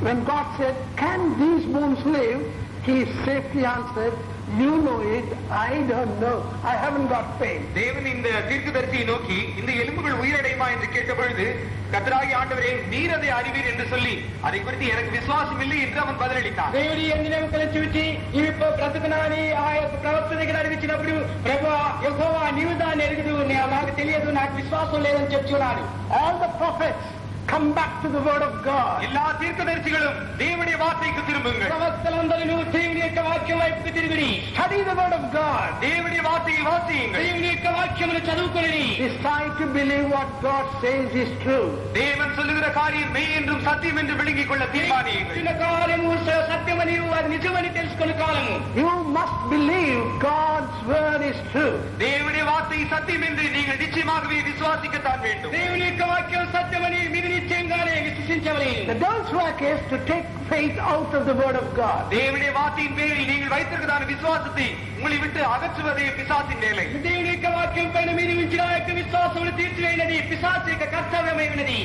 when God said, can these bones live? He safely answered, you know it, I don't know, I haven't got faith. தேவன் இந்த தீர்க்கதரிசியை நோக்கி இந்த எலும்புகள் உயிரடையுமா என்று கேட்டபொழுது கர்த்தராகிய ஆண்டவரே நீர் அதை அறிவீர் என்று சொல்லி அதை குறித்து எனக்கு விசுவாசம் இல்லை என்று அவன் பதிலளித்தான். దేవుడి ఎండిన ఎముకలను చూచి ఇవి బ్రతుకునని ఆ యొక్క ప్రవక్త దగ్గర అడిగించినప్పుడు ప్రభువా యెహోవా నీవు దాన్ని ఎరుగుదు నాకు తెలియదు నాకు విశ్వాసం లేదని చెప్తున్నాడు. All the prophets come back to the word of God. எல்லா தீர்க்கதரிசிகளும் தேவனுடைய வார்த்தைக்கு திரும்புங்கள். ప్రవక్తలందరూ దేవుని యొక్క వాక్యం వైపుకు తిరుగుడి. Study the word of God. தேவனுடைய வார்த்தையை வாசியுங்கள். దేవుని యొక్క వాక్యమును చదువుకొనిడి. Decide to believe what God says is true. தேவன் சொல்லுகிற காரியம் மெய் என்றும் சத்தியம் என்று விளங்கிக் கொள்ள தீர்மானியுங்கள். చిన్న కార్యము సత్యమని అది నిజమని తెలుసుకునే కాలము. You must believe God's word is true. தேவனுடைய வார்த்தை சத்தியம் என்று நீங்கள் நிச்சயமாகவே விசுவாசிக்கத்தான் வேண்டும். దేవుని యొక్క వాక్యం సత్యమని మీరు నిశ్చయంగానే విశ్వసించవలెను. The devil's work is to take faith out of the word of God. தேவனுடைய வார்த்தையின் பேரில் நீங்கள் வைத்திருக்கிறதான விசுவாசத்தை உங்களை விட்டு அகற்றுவதே பிசாசின் வேலை. దేవుని యొక్క వాక్యం పైన మీరు ఉంచిన యొక్క విశ్వాసమును తీర్చివేయనది పిశాచు యొక్క కర్తవ్యమైనది.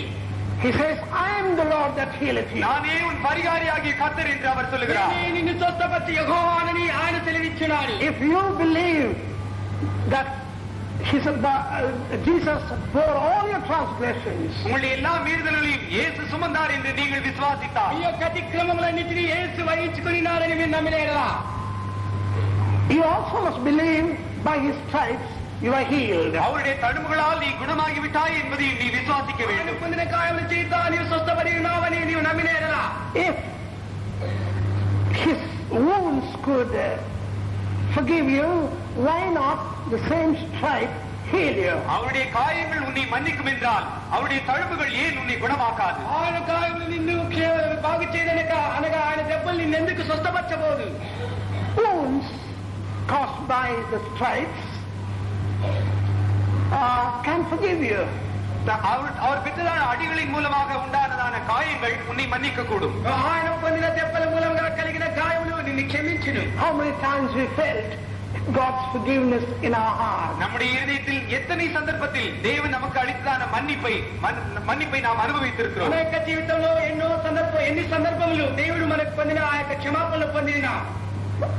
He says, I am the Lord that healeth you. நானே உன் பரிகாரியாகிய கர்த்தர் என்று அவர் சொல்லுகிறார். నిన్ను స్వస్థపరిచే యెహోవానని ఆయన సెలవిచ్చున్నాడు. If you believe that Jesus bore all your transgressions, உங்களுடைய எல்லா மீறுதல்களையும் இயேசு சுமந்தார் என்று நீங்கள் விசுவாசித்தால் ఈ యొక్క అతిక్రమములన్నిటినీ యేసు వహించుకున్నారని మీరు నమ్మిలేరా? You also must believe by his stripes you are healed. அவருடைய தழும்புகளால் நீ குணமாகி விட்டாய் என்பதை நீ விசுவாசிக்க வேண்டும். పొందిన గాయముల చేత నీవు స్వస్థపడి ఉన్నావని నీవు నమ్మిలేరా? If his wounds could forgive you, why not the same stripe heal you? அவருடைய காயங்கள் உன்னை மன்னிக்கும் என்றால் அவருடைய தழும்புகள் ஏன் உன்னை குணமாக்காது? ఆయన గాయములు నిన్ను బాగు చేయదనక అనగా ఆయన దెబ్బలు నిన్ను ఎందుకు స్వస్థపరచబోదు? Wounds caused by the stripes can forgive you. அவர் பெற்றதான அடிகளின் மூலமாக உண்டானதான காயங்கள் உன்னை மன்னிக்க கூடும். ఆయన పొందిన దెబ్బల మూలంగా కలిగిన గాయములు నిన్ను క్షమించును. How many times we felt God's forgiveness in our heart? நம்முடைய இதயத்தில் எத்தனை சந்தர்ப்பத்தில் தேவன் நமக்கு அளித்ததான மன்னிப்பை நாம் அனுபவித்திருக்கிறோம். మన యొక్క జీవితంలో ఎన్ని సందర్భములు దేవుడు మనకు పొందిన ఆ యొక్క క్షమాపణలు పొందినా?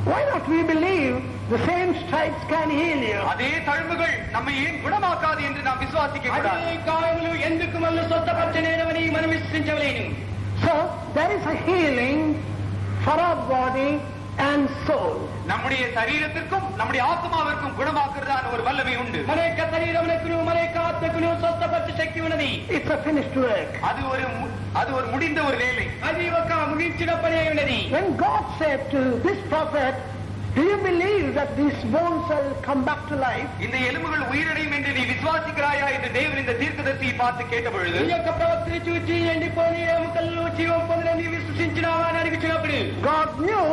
Why not we believe the same stripes can heal you? அதே தழும்புகள் நம்மை ஏன் குணமாக்காது என்று நாம் விசுவாசிக்க கூடாது. அதே காயములు ఎందుకు మనల్ని స్వస్థపరచలేవని మనం విశ్వసించలేము. So there is a healing for our body and soul. நம்முடைய சரீரத்திற்கும் நம்முடைய ஆத்மாவிற்கும் குணமாக்குறதான ஒரு வல்லமை உண்டு. మన యొక్క శరీరమునకును మన యొక్క ఆత్మకును స్వస్థపరిచే శక్తి ఉన్నది. It's a finished work. அது ஒரு முடிந்த ஒரு வேலை. అది ఒక ముగించిన పని అయి ఉన్నది. When God said to this prophet, do you believe that these bones shall come back to life? இந்த எலும்புகள் உயிரடையும் என்று நீ விசுவாசிக்கிறாயா என்று தேவன் இந்த தீர்க்கதரிசியை பார்த்து கேட்டபொழுது ఈ యొక్క ప్రవక్తని చూచి ఎండిపోయిన ఎముకలను జీవం పొందిన నీ విశ్వసించినావా అని అడిగినప్పుడు God knew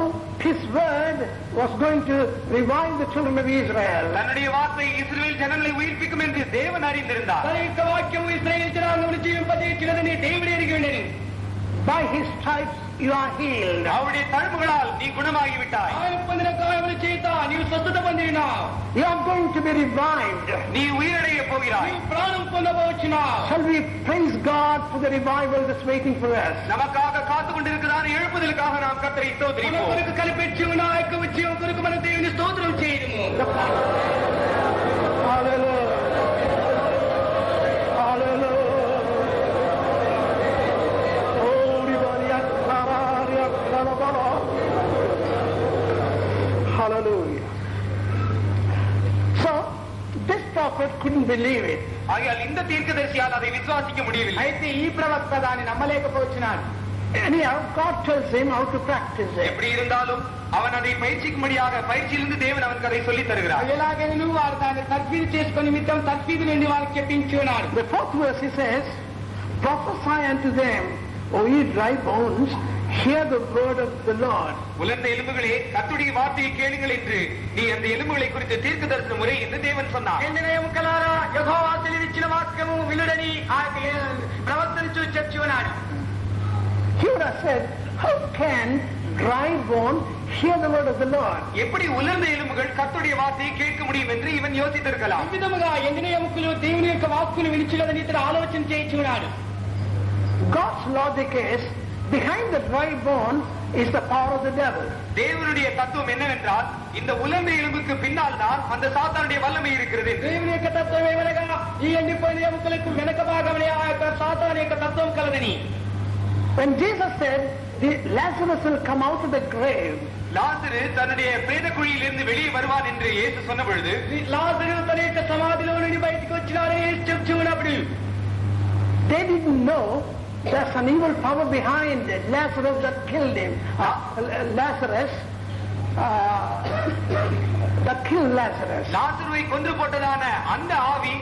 his word was going to revive the children of Israel. தன்னுடைய வார்த்தை இஸ்ரவேல் ஜனங்களை உயிர்ப்பிக்கும் என்று தேவன் அறிந்திருந்தார். తన యొక్క వాక్యము ఇశ్రాయేలు జనాంగమును జీవింపజేయుచున్నదని దేవుడు ఎరిగి ఉండెను. By his stripes you are healed. அவருடைய தழும்புகளால் நீ குணமாகி விட்டாய். ఆయన పొందిన గాయముల చేత నీవు స్వస్థత పొందినావు. You are going to be revived. நீ உயிரடைய போகிறாய். నీవు ప్రాణం పొందబోచున్నావు. Shall we praise God for the revival that's waiting for us? நமக்காக காத்து கொண்டிருக்கிறார் எழுப்புதலுக்காக நாம் கர்த்தரை మన ஸ்தோத்திரிப்போம். కొరకు కనిపెట్టి ఉన్న ఆ యొక్క ఉద్యోగం కొరకు మన దేవుని స్తోత్రం చేయడము. Hallelujah. Hallelujah. Hallelujah. So, this prophet couldn't believe it. ஆகையால் இந்த தீர்க்கதரிசியால் அதை விசுவாசிக்க முடியவில்லை. అయితే ఈ ప్రవక్త దాన్ని నమ్మలేకపోతున్నాడు. Anyhow, God tells him how to practice it. எப்படி இருந்தாலும் அவன் அதை பயிற்சிக்கும்படியாக பயிற்சியிலிருந்து தேவன் அவனுக்கு அதை சொல்லித் தருகிறார். ఎలాగైనా వారు దాన్ని తర్ఫీదు చేసుకుని నిమిత్తం తర్ఫీదు నుండి వారికి చెప్పించి ఉన్నాడు. The fourth verse he says, prophesy unto them, O ye dry bones, hear the word of the Lord. உலர்ந்த எலும்புகளே கர்த்தருடைய வார்த்தையை கேளுங்கள் என்று நீ அந்த எலும்புகளை குறித்து தீர்க்க தரிசன முறை என்று தேவன் சொன்னார். ఎండిన ఎముకలారా యెహోవా సెలవిచ్చిన వాక్యము వినుడని ఆ ప్రవక్తను చూసి చెప్పి ఉన్నాడు. He would have said, how can dry bone hear the word of the Lord? எப்படி உலர்ந்த எலும்புகள் கர்த்தருடைய வார்த்தையை கேட்க முடியும் என்று இவன் யோசித்திருக்கலாம். ఈ విధముగా ఎండిన ఎముకలు దేవుని యొక్క వాక్కును వినిచినదని ఇతడు ఆలోచన చేయించి ఉన్నాడు. God's logic is, behind the dry bone is the power of the devil. தேவனுடைய தத்துவம் என்னவென்றால் இந்த உலர்ந்த எலும்புக்கு பின்னால் தான் அந்த சாத்தானுடைய வல்லமை இருக்கிறது. దేవుని యొక్క తత్వం ఏమనగా ఈ ఎండిపోయిన ఎముకలకు వెనక భాగంలో ఆ యొక్క సాతాను యొక్క తత్వం కలదని. When Jesus said, Lazarus will come out of the grave, லாசரு தன்னுடைய பிரேத குழியிலிருந்து வெளியே வருவான் என்று இயேசு சொன்ன பொழுது లాజరు తన యొక్క సమాధిలో నుండి బయటికి వచ్చినాడని యేసు చెప్తూ ఉన్నప్పుడు they didn't know there's an evil power behind Lazarus that killed him. That killed Lazarus. லாசருவை கொன்று போட்டதான அந்த ஆவி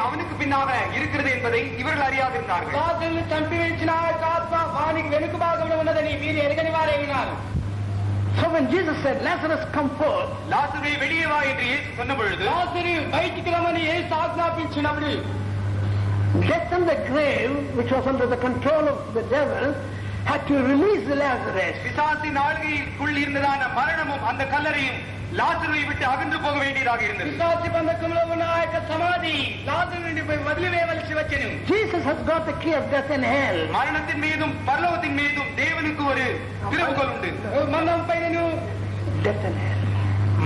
அவனுக்கு பின்னாக இருக்கிறது என்பதை இவர்கள் அறியாதிருந்தார்கள். లాజరును చంపివేసిన ఆ యొక్క ఆత్మ వానికి వెనుక భాగంలో ఉన్నదని వీరు ఎరగని వారే విన్నారు. So when Jesus said, Lazarus come forth, லாசருவை வெளியே வா என்று இயேசு சொன்ன பொழுது లాజరు బయటికి రమ్మని యేసు ఆజ్ఞాపించినప్పుడు death in the grave, which was under the control of the devil, had to release the Lazarus. பிசாசின் ஆளுகைக்குள் இருந்ததான மரணமும் அந்த கல்லறையும் லாசருவை விட்டு அகன்று போக வேண்டியதாக இருந்தது. విశ్వాసి బంధకంలో ఉన్న ఆ యొక్క సమాధి లాజరు నుండి వదిలివేయవలసి వచ్చెను. Jesus has got the key of death and hell. மரணத்தின் மீதும் பரலோகத்தின் மீதும் தேவனுக்கு ஒரு திறவுகோல் உண்டு. మరణం పైనను Death and hell.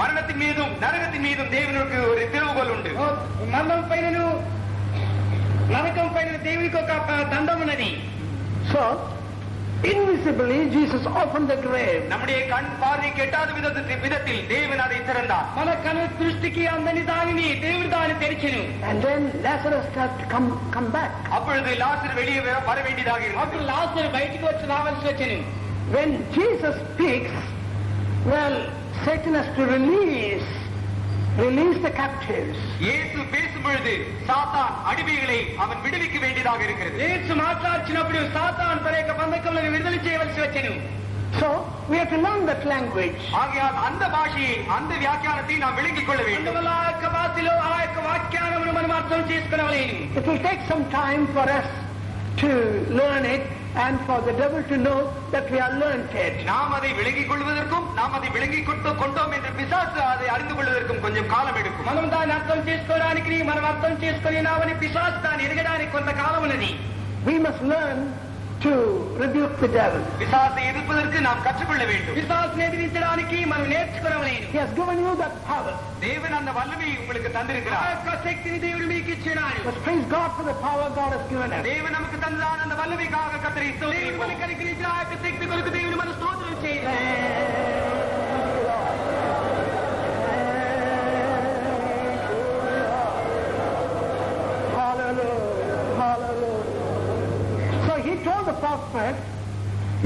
மரணத்தின் மீதும் நரகத்தின் மீதும் தேவனுக்கு ஒரு திறவுகோல் உண்டு. మరణం పైనను నరకం పైన దేవునికి ఒక దండం ఉన్నది. So, invisibly, Jesus opened the grave. நம்முடைய கண் பார்வை கெட்டாத விதத்தில் தேவன் அதை திறந்தார். మన కను దృష్టికి అందని దానిని దేవుడు దాన్ని తెరిచెను. And then Lazarus had to come back. அப்பொழுது லாசர் வெளியே வர வேண்டியதாக இருந்தது. అప్పుడు లాజరు బయటికి వచ్చి రావాల్సి వచ్చెను. When Jesus speaks, well, Satan has to release the captives. இயேசு பேசும் பொழுது சாத்தான் அடிமைகளை அவன் விடுவிக்க வேண்டியதாக இருக்கிறது. యేసు మాట్లాడినప్పుడు సాతాను తన యొక్క బంధకములను విడుదల చేయవలసి వచ్చెను. So, we have to learn that language. ஆகையால் அந்த பாஷையை அந்த வியாக்கியானத்தை நாம் விளங்கிக் கொள்ள வேண்டும். అందువల్ల ఆ యొక్క భాషలో ఆ యొక్క వాక్యాలను మనం అర్థం చేసుకునవలేను. It will take some time for us to learn it and for the devil to know that we are learned it. நாம் அதை விளங்கிக் கொள்வதற்கும் நாம் அதை விளங்கிக் கொண்டோம் என்று பிசாசு அதை அறிந்து கொள்வதற்கும் கொஞ்சம் காலம் எடுக்கும். మనం దాన్ని అర్థం చేసుకోవడానికి మనం అర్థం చేసుకున్నామని పిశాచు దాన్ని ఎరగడానికి కొంతకాలం ఉన్నది. We must learn to rebuke the devil. பிசாசை எதிர்ப்பதற்கு நாம் கற்றுக்கொள்ள வேண்டும். పిశాచుని ఎదిరించడానికి మనం నేర్చుకోవలేను. He has given you that power. தேவன் அந்த வல்லமையை உங்களுக்கு ఆ தந்திருக்கிறார். యొక్క శక్తిని దేవుడు మీకు ఇచ్చినాడు. But praise God for the power God has given us. தேவன் நமக்கு தந்ததான அந்த வல்லமைக்காக கர்த்தரை దేవుడు ஸ்தோத்திரிப்போம். మనకు అనుగ్రహించిన ఆ యొక్క శక్తి కొరకు దేవుడు మన స్తోత్రం చేయాలి. Hallelujah. Hallelujah. So he told the prophet,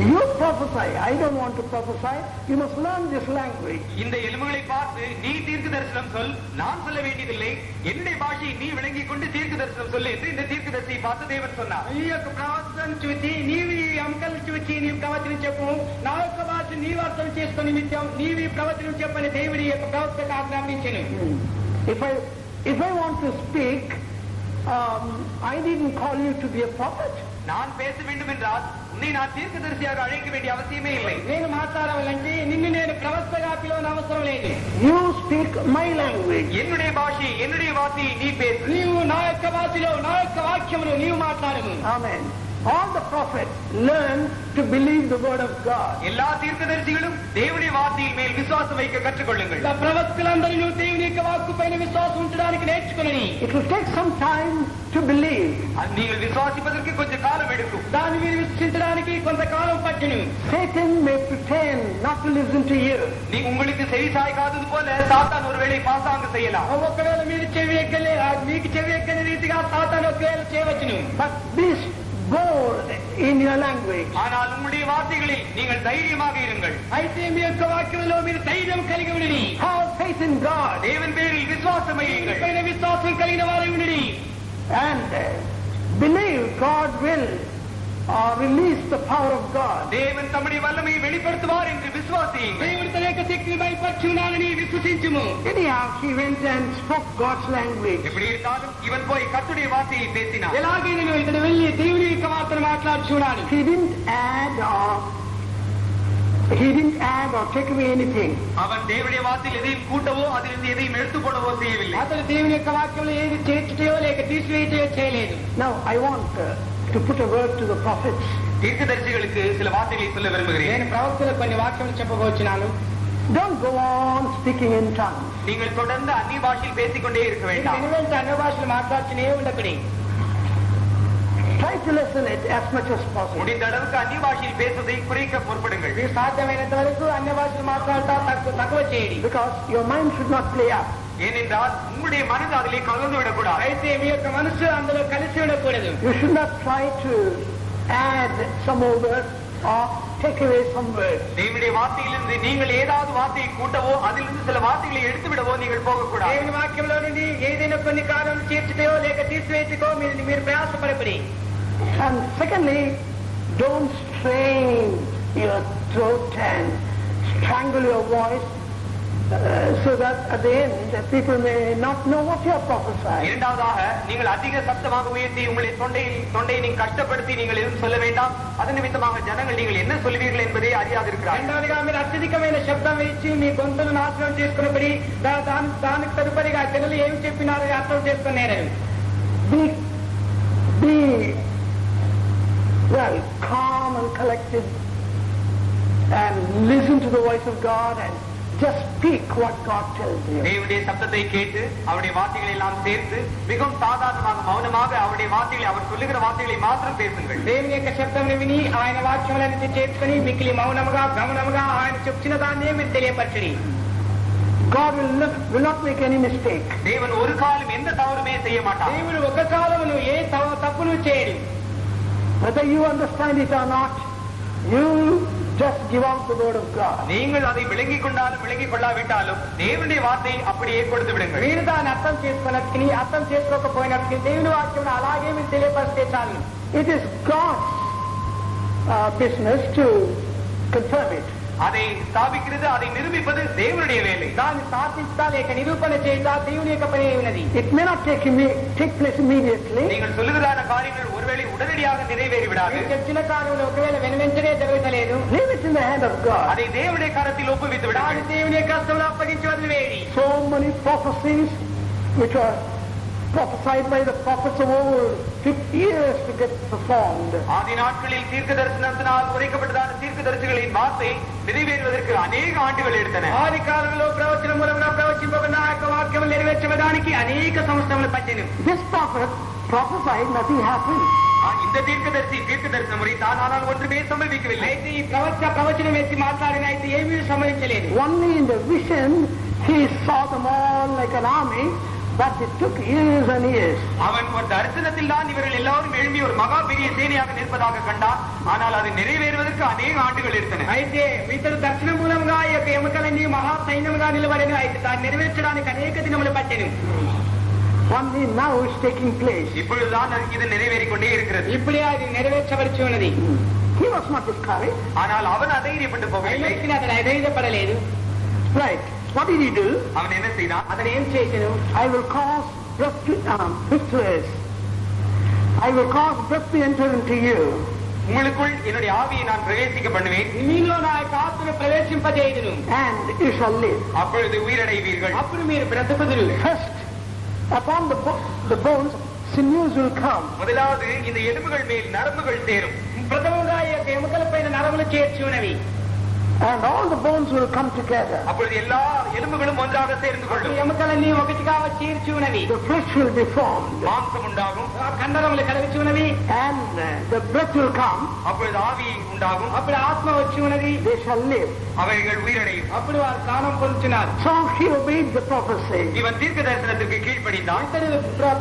you prophesy. I don't want to prophesy. You must learn this language. இந்த எலும்புகளை பார்த்து நீ தீர்க்க தரிசனம் சொல், நான் சொல்ல வேண்டியதில்லை, என்னுடைய பாஷையை நீ விளங்கிக் கொண்டு தீர்க்க தரிசனம் சொல்லு என்று இந்த தீர்க்கதரிசியை பார்த்து தேவன் சொன்னார். ఈ యొక్క ప్రవచనం చూచి నీవు ఈ అంకలు చూచి నీవు ప్రవచనం చెప్పు, నా యొక్క భాష నీవు అర్థం చేసుకుని నిత్యం నీవు ఈ ప్రవచనం చెప్పని దేవుడి యొక్క ప్రవక్తకు ఆజ్ఞాపించెను. If I want to speak, I didn't call you to be a prophet. நான் பேச வேண்டும் என்றால் உன்னை நான் தீர்க்கதரிசியாக அழைக்க வேண்டிய அவசியமே இல்லை. నేను మాట్లాడవాలంటే నిన్ను నేను ప్రవక్తగా పిలవని అవసరం లేదు. You speak my language. என்னுடைய பாஷை, என்னுடைய வார்த்தையை நீ பேசு. నీవు నా యొక్క భాషలో నా యొక్క వాక్యమును నీవు మాట్లాడము. Amen. All the prophets learned to believe the word of God. எல்லா தீர்க்கதரிசிகளும் தேவனுடைய வார்த்தையின் மேல் விசுவாசம் வைக்க கற்றுக்கொள்ளுங்கள். ప్రవక్తలందరూ దేవుని యొక్క వాక్కుపైన విశ్వాసం ఉంచడానికి నేర్చుకోండి. It will take some time to believe. நீங்கள் விசுவாசிப்பதற்கு கொஞ்சம் காலம் எடுக்கும். దాన్ని మీరు విశ్వసించడానికి కొంతకాలం పట్టును. Satan may pretend not to listen to you. நீ உங்களுக்கு செவி சாய்க்காதது போல சாத்தான் ஒருவேளை பாசாங்கு செய்யலாம். ఒకవేళ మీరు చెవి ఎక్కలే మీకు చెవి ఎక్కని రీతిగా సాతాను ఒకవేళ చేయవచ్చును. But this bold in your language. ஆனால் உங்களுடைய வார்த்தைகளில் நீங்கள் தைரியமாக இருங்கள். అయితే మీ యొక్క వాక్యంలో మీరు ధైర్యం కలిగి ఉండండి. Have faith in God. தேவன் பேரில் விசுவாசம் வையுங்கள். పైన విశ్వాసం కలిగిన వారై ఉండండి. And believe God will release the power of God. தேவன் தம்முடைய வல்லமையை வெளிப்படுத்துவார் என்று விசுவாசியுங்கள். దేవుడు తన యొక్క శక్తిని బయలుపరచున్నాడని విశ్వసించుము. Anyhow, he went and spoke God's language. எப்படி இருந்தாலும் இவன் போய் கர்த்தருடைய வார்த்தையை பேசினான். ఎలాగైనా ఇతను వెళ్ళి దేవుని యొక్క వార్తను మాట్లాడుచున్నాడు. He didn't add or take away anything. அவன் தேவனுடைய வார்த்தையில் எதையும் கூட்டவோ அதிலிருந்து எதையும் எடுத்துக் கொள்ளவோ செய்யவில்லை. అతను దేవుని యొక్క వాక్యంలో ఏది చేర్చుటయో లేక తీసివేయటయో చేయలేదు. Now I want to put a word to the prophets. தீர்க்கதரிசிகளுக்கு சில வார்த்தைகளை சொல்ல விரும்புகிறேன். నేను ప్రవక్తలకు కొన్ని వాక్యాలు చెప్పబోచున్నాను. Don't go on speaking in tongues. நீங்கள் தொடர்ந்து அந்நிய பாஷையில் பேசிக்கொண்டே இருக்க வேண்டாம். వెనువెంట అన్య భాషలు మాట్లాడుతూనే ఉండకూడదు. Try to listen it as much as possible. முடிந்த அளவுக்கு அந்நிய பாஷையில் பேசுவதை குறைக்க முற்படுங்கள். మీరు సాధ్యమైనంత వరకు అన్య భాషలు మాట్లాడటం తక్కువ చేయండి. Because your mind should not play up. ஏனென்றால் உங்களுடைய மனது அதிலே கலந்து விடக்கூடாது. అయితే మీ యొక్క మనసు అందులో కలిసి ఉండకూడదు. You should not try to add some more words or take away some words. தேவனுடைய வார்த்தையிலிருந்து நீங்கள் ஏதாவது வார்த்தையை கூட்டவோ அதிலிருந்து சில வார்த்தைகளை எடுத்து விடவோ நீங்கள் போகக்கூடாது. దేవుని వాక్యంలో నుండి ఏదైనా కొన్ని కార్యాలు చేర్చుటయో లేక తీసివేయటకో మీరు ప్రయాసపడకూడదు. And secondly, don't strain your throat and strangle your voice so that at the end people may not know what you are prophesying. இரண்டாவதாக நீங்கள் அதிக சத்தமாக உயர்த்தி உங்களை தொண்டையை நீங்கள் கஷ்டப்படுத்தி நீங்கள் எதுவும் சொல்ல வேண்டாம். அதன் நிமித்தமாக ஜனங்கள் நீங்கள் என்ன சொல்வீர்கள் என்பதை அறியாதிருக்கிறார்கள். రెండవదిగా మీరు అత్యధికమైన శబ్దం వేసి మీ గొంతును నాశనం చేసుకున్నప్పటి దానికి తదుపరిగా జనులు ఏమి చెప్పినారో అర్థం చేసుకున్నారు. Be well, calm and collected and listen to the voice of God and just speak what God tells you. தேவனுடைய சத்தத்தை கேட்டு அவருடைய வார்த்தைகளை எல்லாம் சேர்த்து மிகவும் சாதாரணமாக மௌனமாக அவருடைய வார்த்தைகளை அவர் சொல்லுகிற வார்த்தைகளை மாத்திரம் பேசுங்கள். దేవుని యొక్క శబ్దమును విని ఆయన వాక్యములను చేర్చుకొని మిక్కిలి మౌనముగా గమనముగా ఆయన చెప్పిన దాన్నే మీరు తెలియపరచండి. God will not make any mistake. தேவன் ஒரு காலம் எந்த தவறுமே செய்ய மாட்டார். దేవుడు ఒక కాలమును ఏ తప్పును చేయడు. Whether you understand it or not, you just give out the word of God. நீங்கள் அதை விளங்கிக் கொண்டாலும் விளங்கிக் கொள்ளாவிட்டாலும் தேவனுடைய வார்த்தையை அப்படியே கொடுத்து விடுங்கள். మీరు దాన్ని అర్థం చేసుకున్నట్టుకి అర్థం చేసుకోకపోయినట్టుకి దేవుని వాక్యం అలాగే మీరు తెలియపరిస్తే చాలు. It is God's business to confirm it. அதை ஸ்தாபிக்கிறது, அதை நிரூபிப்பது தேவனுடைய வேலை. దాన్ని స్థాపించా లేక నిరూపణ చేయటా దేవుని యొక్క పని ఉన్నది. It may not take place immediately. நீங்கள் சொல்லுகிறான காரியங்கள் ஒருவேளை உடனடியாக நிறைவேறி விடாது. చెప్పిన కార్యములు ఒకవేళ వెంటనే జరగలేదు. Leave it in the hand of God. அதை தேவனுடைய கரத்தில் ஒப்புவித்து விடுங்கள். దేవుని యొక్క హస్తంలో అప్పగించి వదిలివేయండి. So many prophecies which are prophesied by the prophets of old took years to get performed. ஆதி நாட்களில் தீர்க்க தரிசனத்தினால் உரைக்கப்பட்டதான தீர்க்க தரிசிகளின் வார்த்தை நிறைவேறுவதற்கு அநேக ஆண்டுகள் எடுத்தன. ఆది కాలంలో ప్రవచన మూలంగా ప్రవచింపబడిన ఆ యొక్క వాక్యం నెరవేర్చడానికి అనేక సంవత్సరములు పట్టింది. This prophet prophesied, nothing happened. இந்த தீர்க்க தரிசனம் உரைத்தான், ஆனால் ஒன்றுமே சம்பவிக்கவில்லை. అయితే ఈ ప్రవచనం ఎత్తి మాట్లాడిన అయితే ఏమీ సంభవించలేదు. Only in the vision he saw them all like an army, but it took years and years. அவன் ஒரு தரிசனத்தில் தான் இவர்கள் எல்லாரும் எழும்பி ஒரு மகா பெரிய சேனையாக நிற்பதாக கண்டான். ஆனால் அது நிறைவேறுவதற்கு அநேக ஆண்டுகள் எடுத்தன. అయితే ఇతడు దర్శన మూలంగా ఈ యొక్క ఎముకలన్నీ మహా సైన్యంగా నిలబడిన అయితే దాన్ని నెరవేర్చడానికి అనేక దినములు పట్టింది. Only now is taking place. இப்பொழுதுதான் இது நிறைவேறிக் கொண்டே இருக்கிறது. ఇప్పుడే అది నెరవేర్చబడిచి ఉన్నది. He was not discouraged. ஆனால் அவன் అధైర్యపட்டு పోగలేదు. అతను అధైర్యపడలేదు. Right. What did he do? அவன் என்ன செய்தான்? అతను ఏం చేశాను? I will cause I will cause breath to enter into you. உங்களுக்குள் என்னுடைய ஆவியை நான் பிரவேசிக்க பண்ணுவேன். మీలో నా యొక్క ఆత్మను ప్రవేశింపజేయుదును. And you shall live. அப்பொழுது உயிரடைவீர்கள். అప్పుడు మీరు బ్రతుకుదురు. First, upon the bones, sinews will come. முதலாவது இந்த எலும்புகள் மேல் நரம்புகள் சேரும். ప్రథమంగా ఈ యొక్క ఎముకలపైన నరములు చేర్చున్నవి. And all the bones will come together. அப்பொழுது எல்லா எலும்புகளும் ஒன்றாக சேர்ந்து கொள்ளும். ఎముకలన్నీ ఒకటిగా చేర్చున్నవి. The flesh will be formed. மாம்சம் உண்டாகும். కండరములు కలుగుచున్నవి. And the breath will come. அப்பொழுது ஆவி உண்டாகும். అప్పుడు ఆత్మ వచ్చి ఉన్నది. They shall live. அவைகள் உயிரடையும். అప్పుడు వారు ప్రాణం పొందుతున్నారు. So he obeyed the prophecy. இவன் தீர்க்க தரிசனத்திற்கு கீழ்ப்படிந்தான்.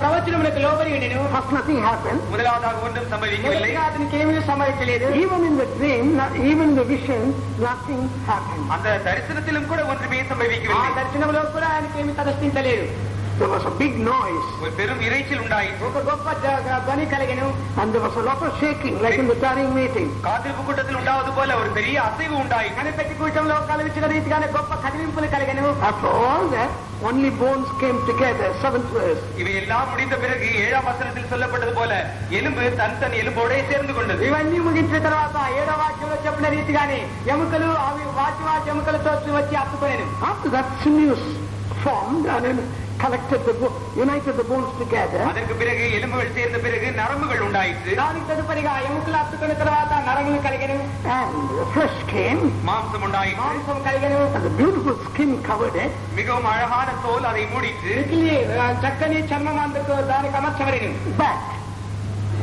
ప్రవచనములకు లోబడి ఉండెను. First nothing happened. முதலாவதாக ஒன்றும் சம்பவிக்கவில்லை. అతనికి ఏమీ సంభవించలేదు. Even in the dream, even in the vision, nothing happened. அந்த தரிசனத்திலும் கூட ஒன்றுமே சம்பவிக்கவில்லை. ఆ దర్శనంలో కూడా ఆయనకి ఏమీ తటస్థించలేదు. There was a big noise. ஒரு பெரும் இரைச்சல் உண்டாயிற்று. ఒక గొప్ప ధ్వని కలిగెను. And there was a lot of shaking, like in the tarrying meeting. காத்திருப்பு கூட்டத்தில் உண்டாவது போல ஒரு பெரிய அசைவு உண்டாயிற்று. కనిపెట్టి కూటంలో కలిగించిన రీతిగానే గొప్ప కదిలింపులు కలిగెను. After all that, only bones came together. 7th verse. இவை எல்லாம் முடிந்த பிறகு 7ஆம் வசனத்தில் சொல்லப்பட்டது போல எலும்பு தன் எலும்போட சேர்ந்து கொண்டது. ఇవన్నీ ముగించిన తర్వాత 7వ వాక్యంలో చెప్పిన రీతిగానే ఎముకలు అవి వాటి ఎముకలతో వచ్చి అతుకొనేను. After that, sinews formed and collected united the bones together. அதற்கு பிறகு எலும்புகள் சேர்ந்த பிறகு நரம்புகள் உண்டாயிற்று. దానికి తదుపరిగా ఎముకలు అతుకున్న తర్వాత నరములు కలిగెను. And the flesh came. மாம்சம் உண்டாயிற்று. మాంసం కలిగెను. And the beautiful skin covered it. மிகவும் அழகான தோல் அதை மூடிற்று. చక్కని చర్మం అందుకు దానికి అమర్చబడిను. But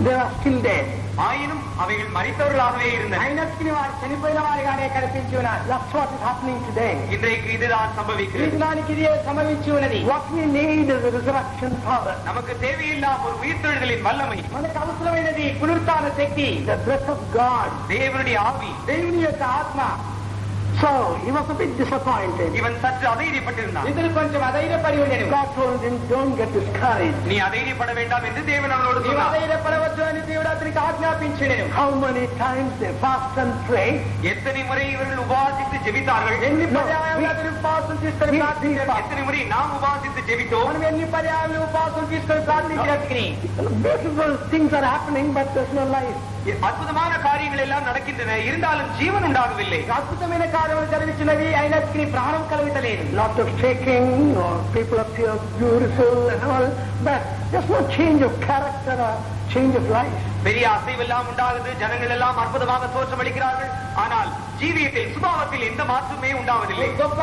they are still dead. ஆயினும் அவைகள் மரித்தவர்களாகவே இருந்தன. అయినప్పటికీ వారు చనిపోయిన వారిగానే కనిపించి ఉన్నారు. That's what is happening today. இன்றைக்கு இதுதான் சம்பவிக்கிறது. దానికి ఇదే సంభవించి ఉన్నది. What we need is a resurrection power. நமக்கு தேவையில்லாம் ஒரு உயிர்த்தெழுதலின் வல்லமை. మనకు అవసరమైనది పునరుత్థాన శక్తి. The breath of God. தேவனுடைய ஆவி. దేవుని యొక్క ఆత్మ. So he was a bit disappointed. இவன் சற்று அதைரியப்பட்டிருந்தான். ఇతను కొంచెం అధైర్యపడి ఉండెను. God told him, don't get discouraged. நீ அதைரியப்பட வேண்டாம் என்று தேவன் அவனோடு சொன்னார். అధైర్యపడవద్దు అని దేవుడు అతనికి ఆజ్ఞాపించెను. How many times they fast and pray? எத்தனை முறை இவர்கள் உபவாசித்து ஜெபித்தார்கள்? ఎన్ని పర్యాయాలు అతను ఉపవాసం తీసుకొని ప్రార్థించారు? எத்தனை முறை நாம் உபவாசித்து ஜெபித்தோம்? మనం ఎన్ని పర్యాయాలు ఉపవాసం తీసుకొని ప్రార్థించినట్టుకి beautiful things are happening, but there's no life. அற்புதமான காரியங்கள் எல்லாம் நடக்கின்றன, இருந்தாலும் ஜீவன் உண்டாகவில்லை. అద్భుతమైన కార్యములు జరిగించినవి, అయినప్పటికీ ప్రాణం కలుగుతలేదు. Lot of shaking, or people appear beautiful and all, but there's no change of character or change of life. பெரிய அசைவெல்லாம் உண்டாகுது, ஜனங்கள் எல்லாம் அற்புதமாக தோற்றமளிக்கிறார்கள், ஆனால் ஜீவியத்தில் சுபாவத்தில் எந்த மாற்றமே உண்டாவதில்லை. గొప్ప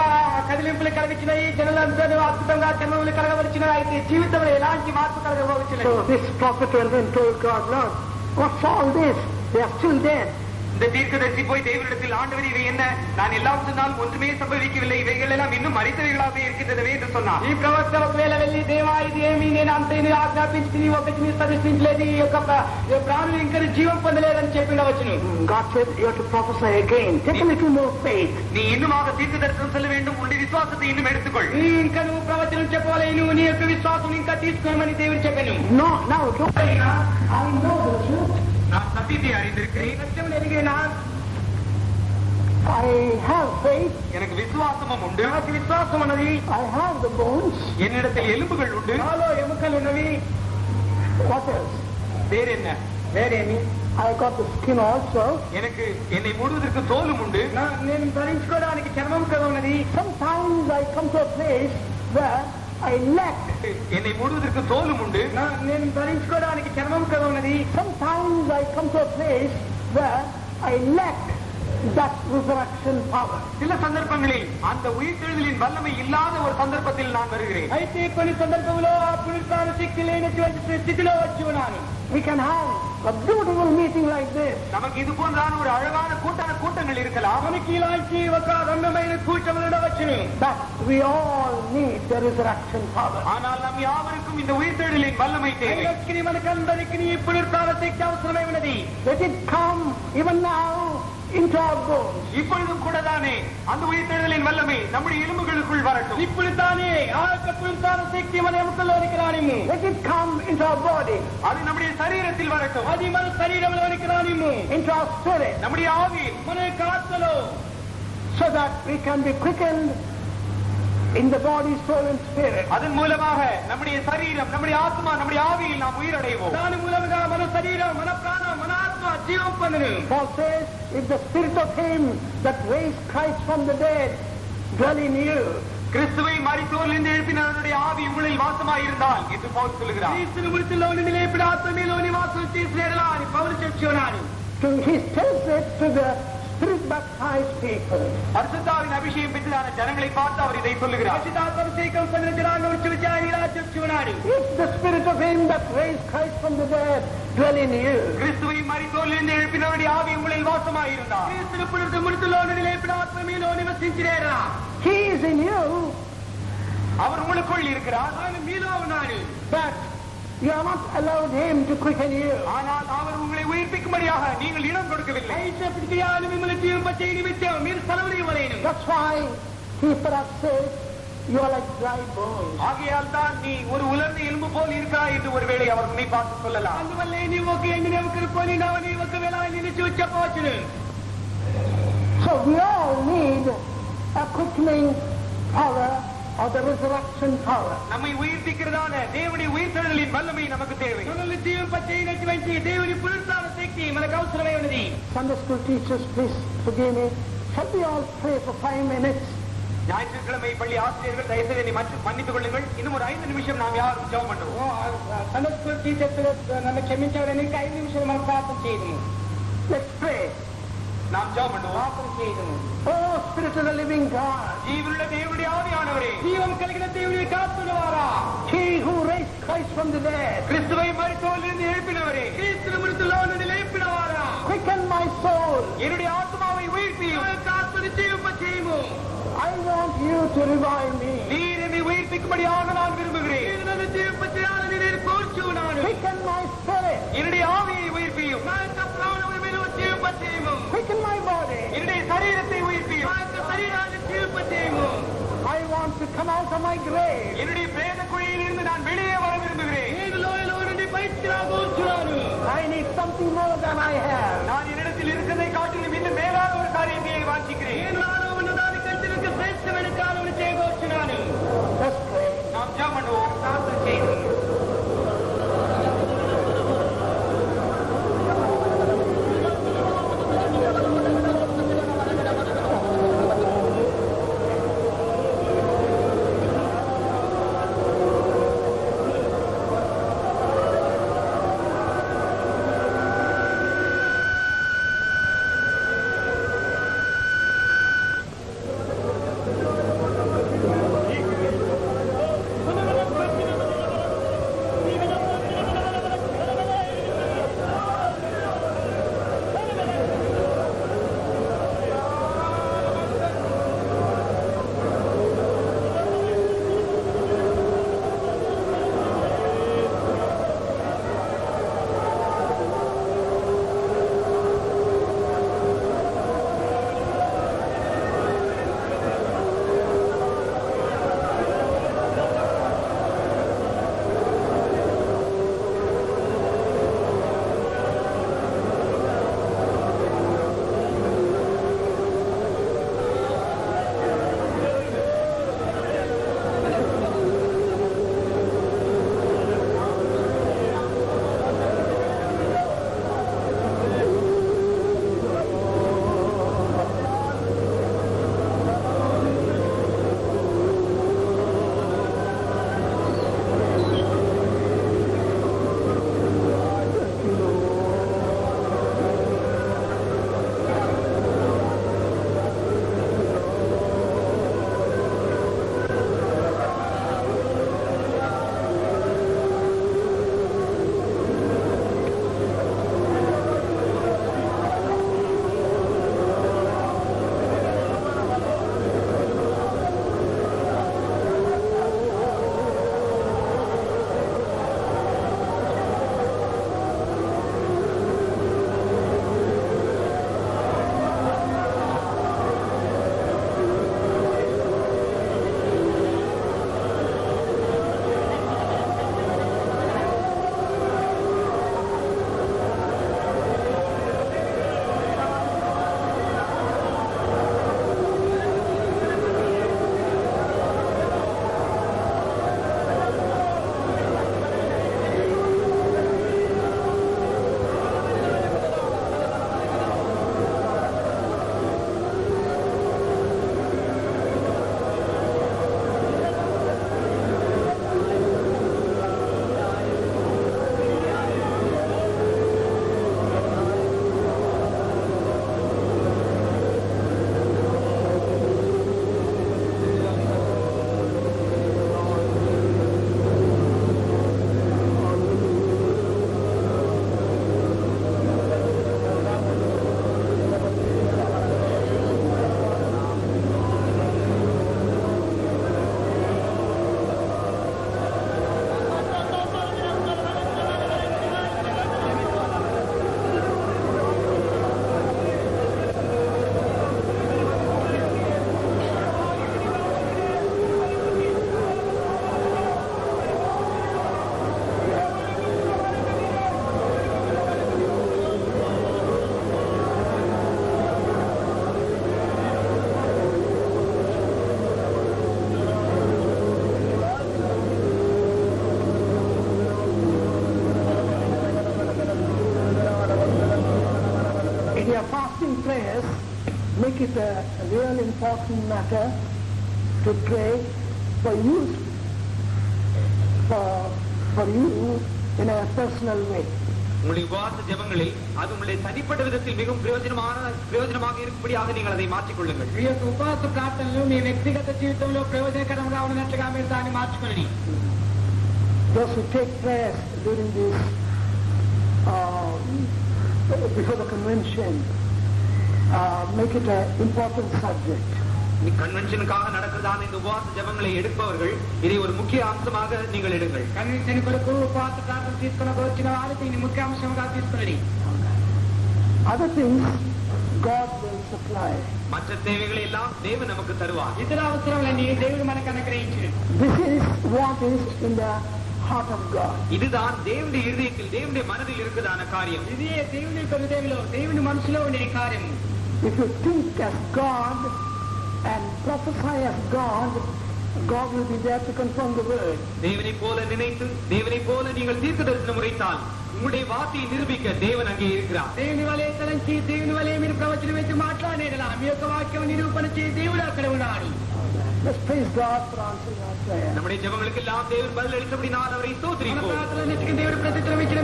కదిలింపులు కలిగించినవి, జనులందరూ అద్భుతంగా జన్మములు కలగవలసినవి, అయితే జీవితంలో ఎలాంటి మార్పు కలగవలసినవి. So this prophet went and told God, Lord, what's all this? They are still dead. இந்த தீர்க்கதரிசி போய் தேவனிடத்தில், ஆண்டவர் இவை என்ன? நான் எல்லாம் சொன்னால் ஒன்றுமே சம்பவிக்கவில்லை, இவைகள் எல்லாம் இன்னும் மரித்தவைகளாகவே இருக்கின்றனவே என்று சொன்னார். ఈ ప్రవక్త ఒకవేళ వెళ్ళి, దేవా ఇది ఏమి, నేను అంతేని ఆజ్ఞాపించి ఒకటి ప్రదర్శించలేదు, ఈ యొక్క ప్రాణులు ఇంకా జీవం పొందలేదని చెప్పిండవచ్చును. God said, you have to prophesy again. Take a little more faith. நீ இன்னுமாக தீர்க்க தரிசனம் சொல்ல வேண்டும், உன்னுடைய விசுவாசத்தை இன்னும் எடுத்துக்கொள். నీ ఇంకా నువ్వు ప్రవచనం చెప్పవాలి, నువ్వు నీ యొక్క విశ్వాసం ఇంకా తీసుకోమని దేవుడు చెప్పాను. No, now don't. I know the truth. நான் சத்தியத்தை அறிந்திருக்கிறேன். సత్యం ఎరిగినా, I have faith. எனக்கு விசுவாசமும் உண்டு. నాకు విశ్వాసం ఉన్నది. I have the bones. என்னிடத்தில் எலும்புகள் உண்டு. నాలో ఎముకలు ఉన్నవి. What else? வேற என்ன? వేరేమి? I got the skin also. எனக்கு என்னை மூடுவதற்கு தோலும் உண்டு. నేను ధరించుకోవడానికి చర్మం కూడా ఉన్నది. Sometimes I come to a place where I lack. என்னை மூடுவதற்கு தோலும் உண்டு. నేను ధరించుకోవడానికి చర్మం కూడా ఉన్నది. Sometimes I come to a place where I lack that resurrection power. சில சந்தர்ப்பங்களில் அந்த உயிர்த்தெழுதலின் வல்லமை இல்லாத ஒரு சந்தர்ப்பத்தில் நான் வருகிறேன். అయితే కొన్ని సందర్భంలో ఆ పునరుత్థాన శక్తి లేనటువంటి స్థితిలో వచ్చి ఉన్నాను. We can have a beautiful meeting like this. நமக்கு இது போன்றான ஒரு அழகான கூட்டங்கள் இருக்கலாம். మనకి ఇలాంటి ఒక రమ్యమైన కూటములు ఉండవచ్చును. But we all need the resurrection power. ஆனால் நம் யாவருக்கும் இந்த உயிர்த்தெழுதலின் வல்லமை தேவை. మనకందరికీ ఈ పునరుత్థాన శక్తి అవసరమై ఉన్నది. Let it come even now into our bones. இப்பொழுதும் கூட தானே அந்த உயிர்த்தெழுதலின் வல்லமை நம்முடைய எலும்புகளுக்குள் வரட்டும். ఇప్పుడు தானே ఆ యొక్క పునరుత్థాన శక్తి మన ఎముకల్లోనికి రానిము. Let it come into our body. அது நம்முடைய சரீரத்தில் வரட்டும். అది మన శరీరంలోనికి రానిము. Into our spirit. நம்முடைய ஆவி, మన యొక్క ఆత్మలో. So that we can be quickened in the body, soul and spirit. அதன் மூலமாக நம்முடைய சரீரம், நம்முடைய ஆத்மா, நம்முடைய ஆவியில் நாம் உயிரடைவோம். దాని మూలముగా మన శరీరం, మన ప్రాణం, మన ఆత్మ జీవం పొందును. Paul says, if the spirit of him that raised Christ from the dead dwell in you, கிறிஸ்துவை மரித்தோரிலிருந்து எழுப்பினவருடைய ஆவி உங்களில் வாசமாய் இருந்தால் என்று பவுல் சொல்லுகிறார். క్రీస్తును మృతుల్లోని నిలిపిన ఆత్మ మీలో నివాసం చేసినట్లా అని పౌలు చెప్తున్నాడు. He tells it to the spirit baptized people. பரிசுத்தாவின் அபிஷேகம் பெற்றதான ஜனங்களை பார்த்து அவர் இதை சொல்லுகிறார். పరిశుద్ధాత్మ అభిషేకం పొందిన జనాన్ని గురించి విచారణ చెప్తున్నాడు. If the spirit of him that raised Christ from the dead dwell in you, கிறிஸ்துவை மரித்தோரிலிருந்து எழுப்பினவருடைய ஆவி உங்களில் வாசமாய் இருந்தால், క్రీస్తును మృతుల్లోని నిలిపిన ఆత్మ మీలో నివసించినేలా, he is in you, அவர் உங்களுக்குள் இருக்கிறார், ఆయన మీలో ఉన్నాడు. But you are not allowed him to quicken you. ஆனால் அவர் உங்களை உயிர்ப்பிக்கும்படியாக நீங்கள் இடம் கொடுக்கவில்லை. అయినప్పటికీ ఆయన మిమ్మల్ని జీవింపచేయ నిమిత్తం మీరు సెలవునివ్వలేను. That's why he perhaps says you are like dry bones. ஆகையால் தான் நீ ஒரு உலர்ந்த எலும்பு போல் இருக்கிறாய் என்று ஒருவேளை அவர் உன்னை பார்த்து சொல்லலாம். అందువల్లే నీవు ఒక ఎండిన ఎముకను పోలినావు, నీ ఒకవేళ నిన్ను చూసి చెప్పవచ్చును. So we all need a quickening power or the resurrection power. நம்மை உயிர்ப்பிக்கிறதான தேவனுடைய உயிர்த்தெழுதலின் வல்லமை நமக்கு தேவை. మనల్ని జీవింపచేయనటువంటి దేవుని పునరుత్థాన శక్తి మనకు అవసరమై ఉన్నది. Sunday school teachers, please forgive me. Shall we all pray for 5 minutes? ஞாயிற்றுக்கிழமை பள்ளி ஆசிரியர்கள் தயவுசெய்து என்னை மன்னித்துக் கொள்ளுங்கள். இன்னும் ஒரு 5 நிமிஷம் நாம் யாரும் ஜெபம் பண்ணுவோம். Sunday school teachers నన్ను క్షమించవలని 5 నిమిషాలు మనం ప్రార్థన చేద్దాము. Let's pray. நாம் ஜெபம் பண்ணுவோம். ప్రార్థన చేద్దాము. Oh Spirit of the living God, ஜீவனுள்ள தேவனுடைய ஆவியானவரே, జీవం కలిగిన దేవుని కాపుదలవారా, he who raised Christ from the dead, கிறிஸ்துவை மரித்தோரிலிருந்து எழுப்பினவரே, క్రీస్తును మృతుల్లో నుండి లేపినవారా, quicken my soul, என்னுடைய ஆத்மாவை உயிர்ப்பியும், నా ఆత్మను జీవింపచేయుము. I want you to revive me. நீர் என்னை உயிர்ப்பிக்கும்படியாக நான் விரும்புகிறேன். நீர் నన్ను జీవింపచేయాలని నేను కోరుచున్నాను. Quicken my spirit, என்னுடைய ஆவியை உயிர்ப்பியும், నా యొక్క ప్రాణమును మీరు జీవింపచేయుము. Quicken my body, என்னுடைய சரீரத்தை உயிர்ப்பியும், నా యొక్క శరీరాన్ని జీవింపచేయుము. I want to come out of my grave. என்னுடைய பிரேத குழியிலிருந்து நான் வெளியே வர விரும்புகிறேன். నేను లోయలో నుండి బయటికి రాబోతున్నాను. I need something more than I have. நான் என்னிடத்தில் இருக்கிறதை காட்டிலும் இன்னும் மேலான ஒரு காரியத்தை வாஞ்சிக்கிறேன். నేను నాలో ఉన్న దానికంటే ఇంకా శ్రేష్టమైన కార్యములు చేయబోతున్నాను. Let's pray. நாம் ஜெபம் பண்ணுவோம். ప్రార్థన చేద్దాం. prayers, make it a real important matter to pray for you, for you in a personal way. உங்களுடைய உபவாச ஜெபங்களில் அது உங்களுடைய தனிப்பட்ட விதத்தில் மிகவும் பிரயோஜனமாக இருக்கும்படியாக நீங்கள் அதை மாற்றிக்கொள்ளுங்கள். ఈ యొక్క ఉపవాస ప్రార్థనలు మీ వ్యక్తిగత జీవితంలో ప్రయోజనకరంగా ఉన్నట్లుగా మీరు దాన్ని మార్చుకోండి. Those who take prayers during this before the convention, make it an important subject. கன்வென்ஷனுக்காக நடக்கிறதான இந்த உபவாச ஜெபங்களை எடுப்பவர்கள் இதை ஒரு முக்கிய அம்சமாக நீங்கள் எடுங்கள். కన్వెన్షన్ కొరకు ఉపవాస ప్రార్థన తీసుకున్న వచ్చిన వారికి దీన్ని ముఖ్య అంశంగా తీసుకుని. Other things God will supply. மற்ற தேவைகளை எல்லாம் தேவன் நமக்கு தருவார். ఇతర అవసరాలన్నీ దేవుడు మనకు అనుగ్రహించును. This is what is in the heart of God. இதுதான் தேவனுடைய இருதயத்தில் தேவனுடைய மனதில் இருக்கிறதான காரியம். ఇదే దేవుని హృదయంలో దేవుని మనసులో ఉండే కార్యం. If you think as God and prophesy as God, God will be there to confirm the word. தேவனை போல நினைத்து தேவனை போல நீங்கள் தீர்க்கதரிசனம் உரைத்தால் உங்களுடைய வார்த்தையை நிரூபிக்க தேவன் அங்கே இருக்கிறார். దేవుని వలె తలంచి దేవుని వలె మీరు ప్రవచనం వేసి మాట్లాడేలా మీ యొక్క వాక్యం నిరూపణ చేసే దేవుడు అక్కడ ఉన్నాడు. Let's praise God for answering our prayer. நம்முடைய ஜெபங்களுக்கு எல்லாம் தேவன் பதில் அளித்தபடினால் அவரை ஸ்தோத்திரிப்போம். మన ప్రార్థనలకు దేవుడు ప్రతిత్తరం ఇచ్చిన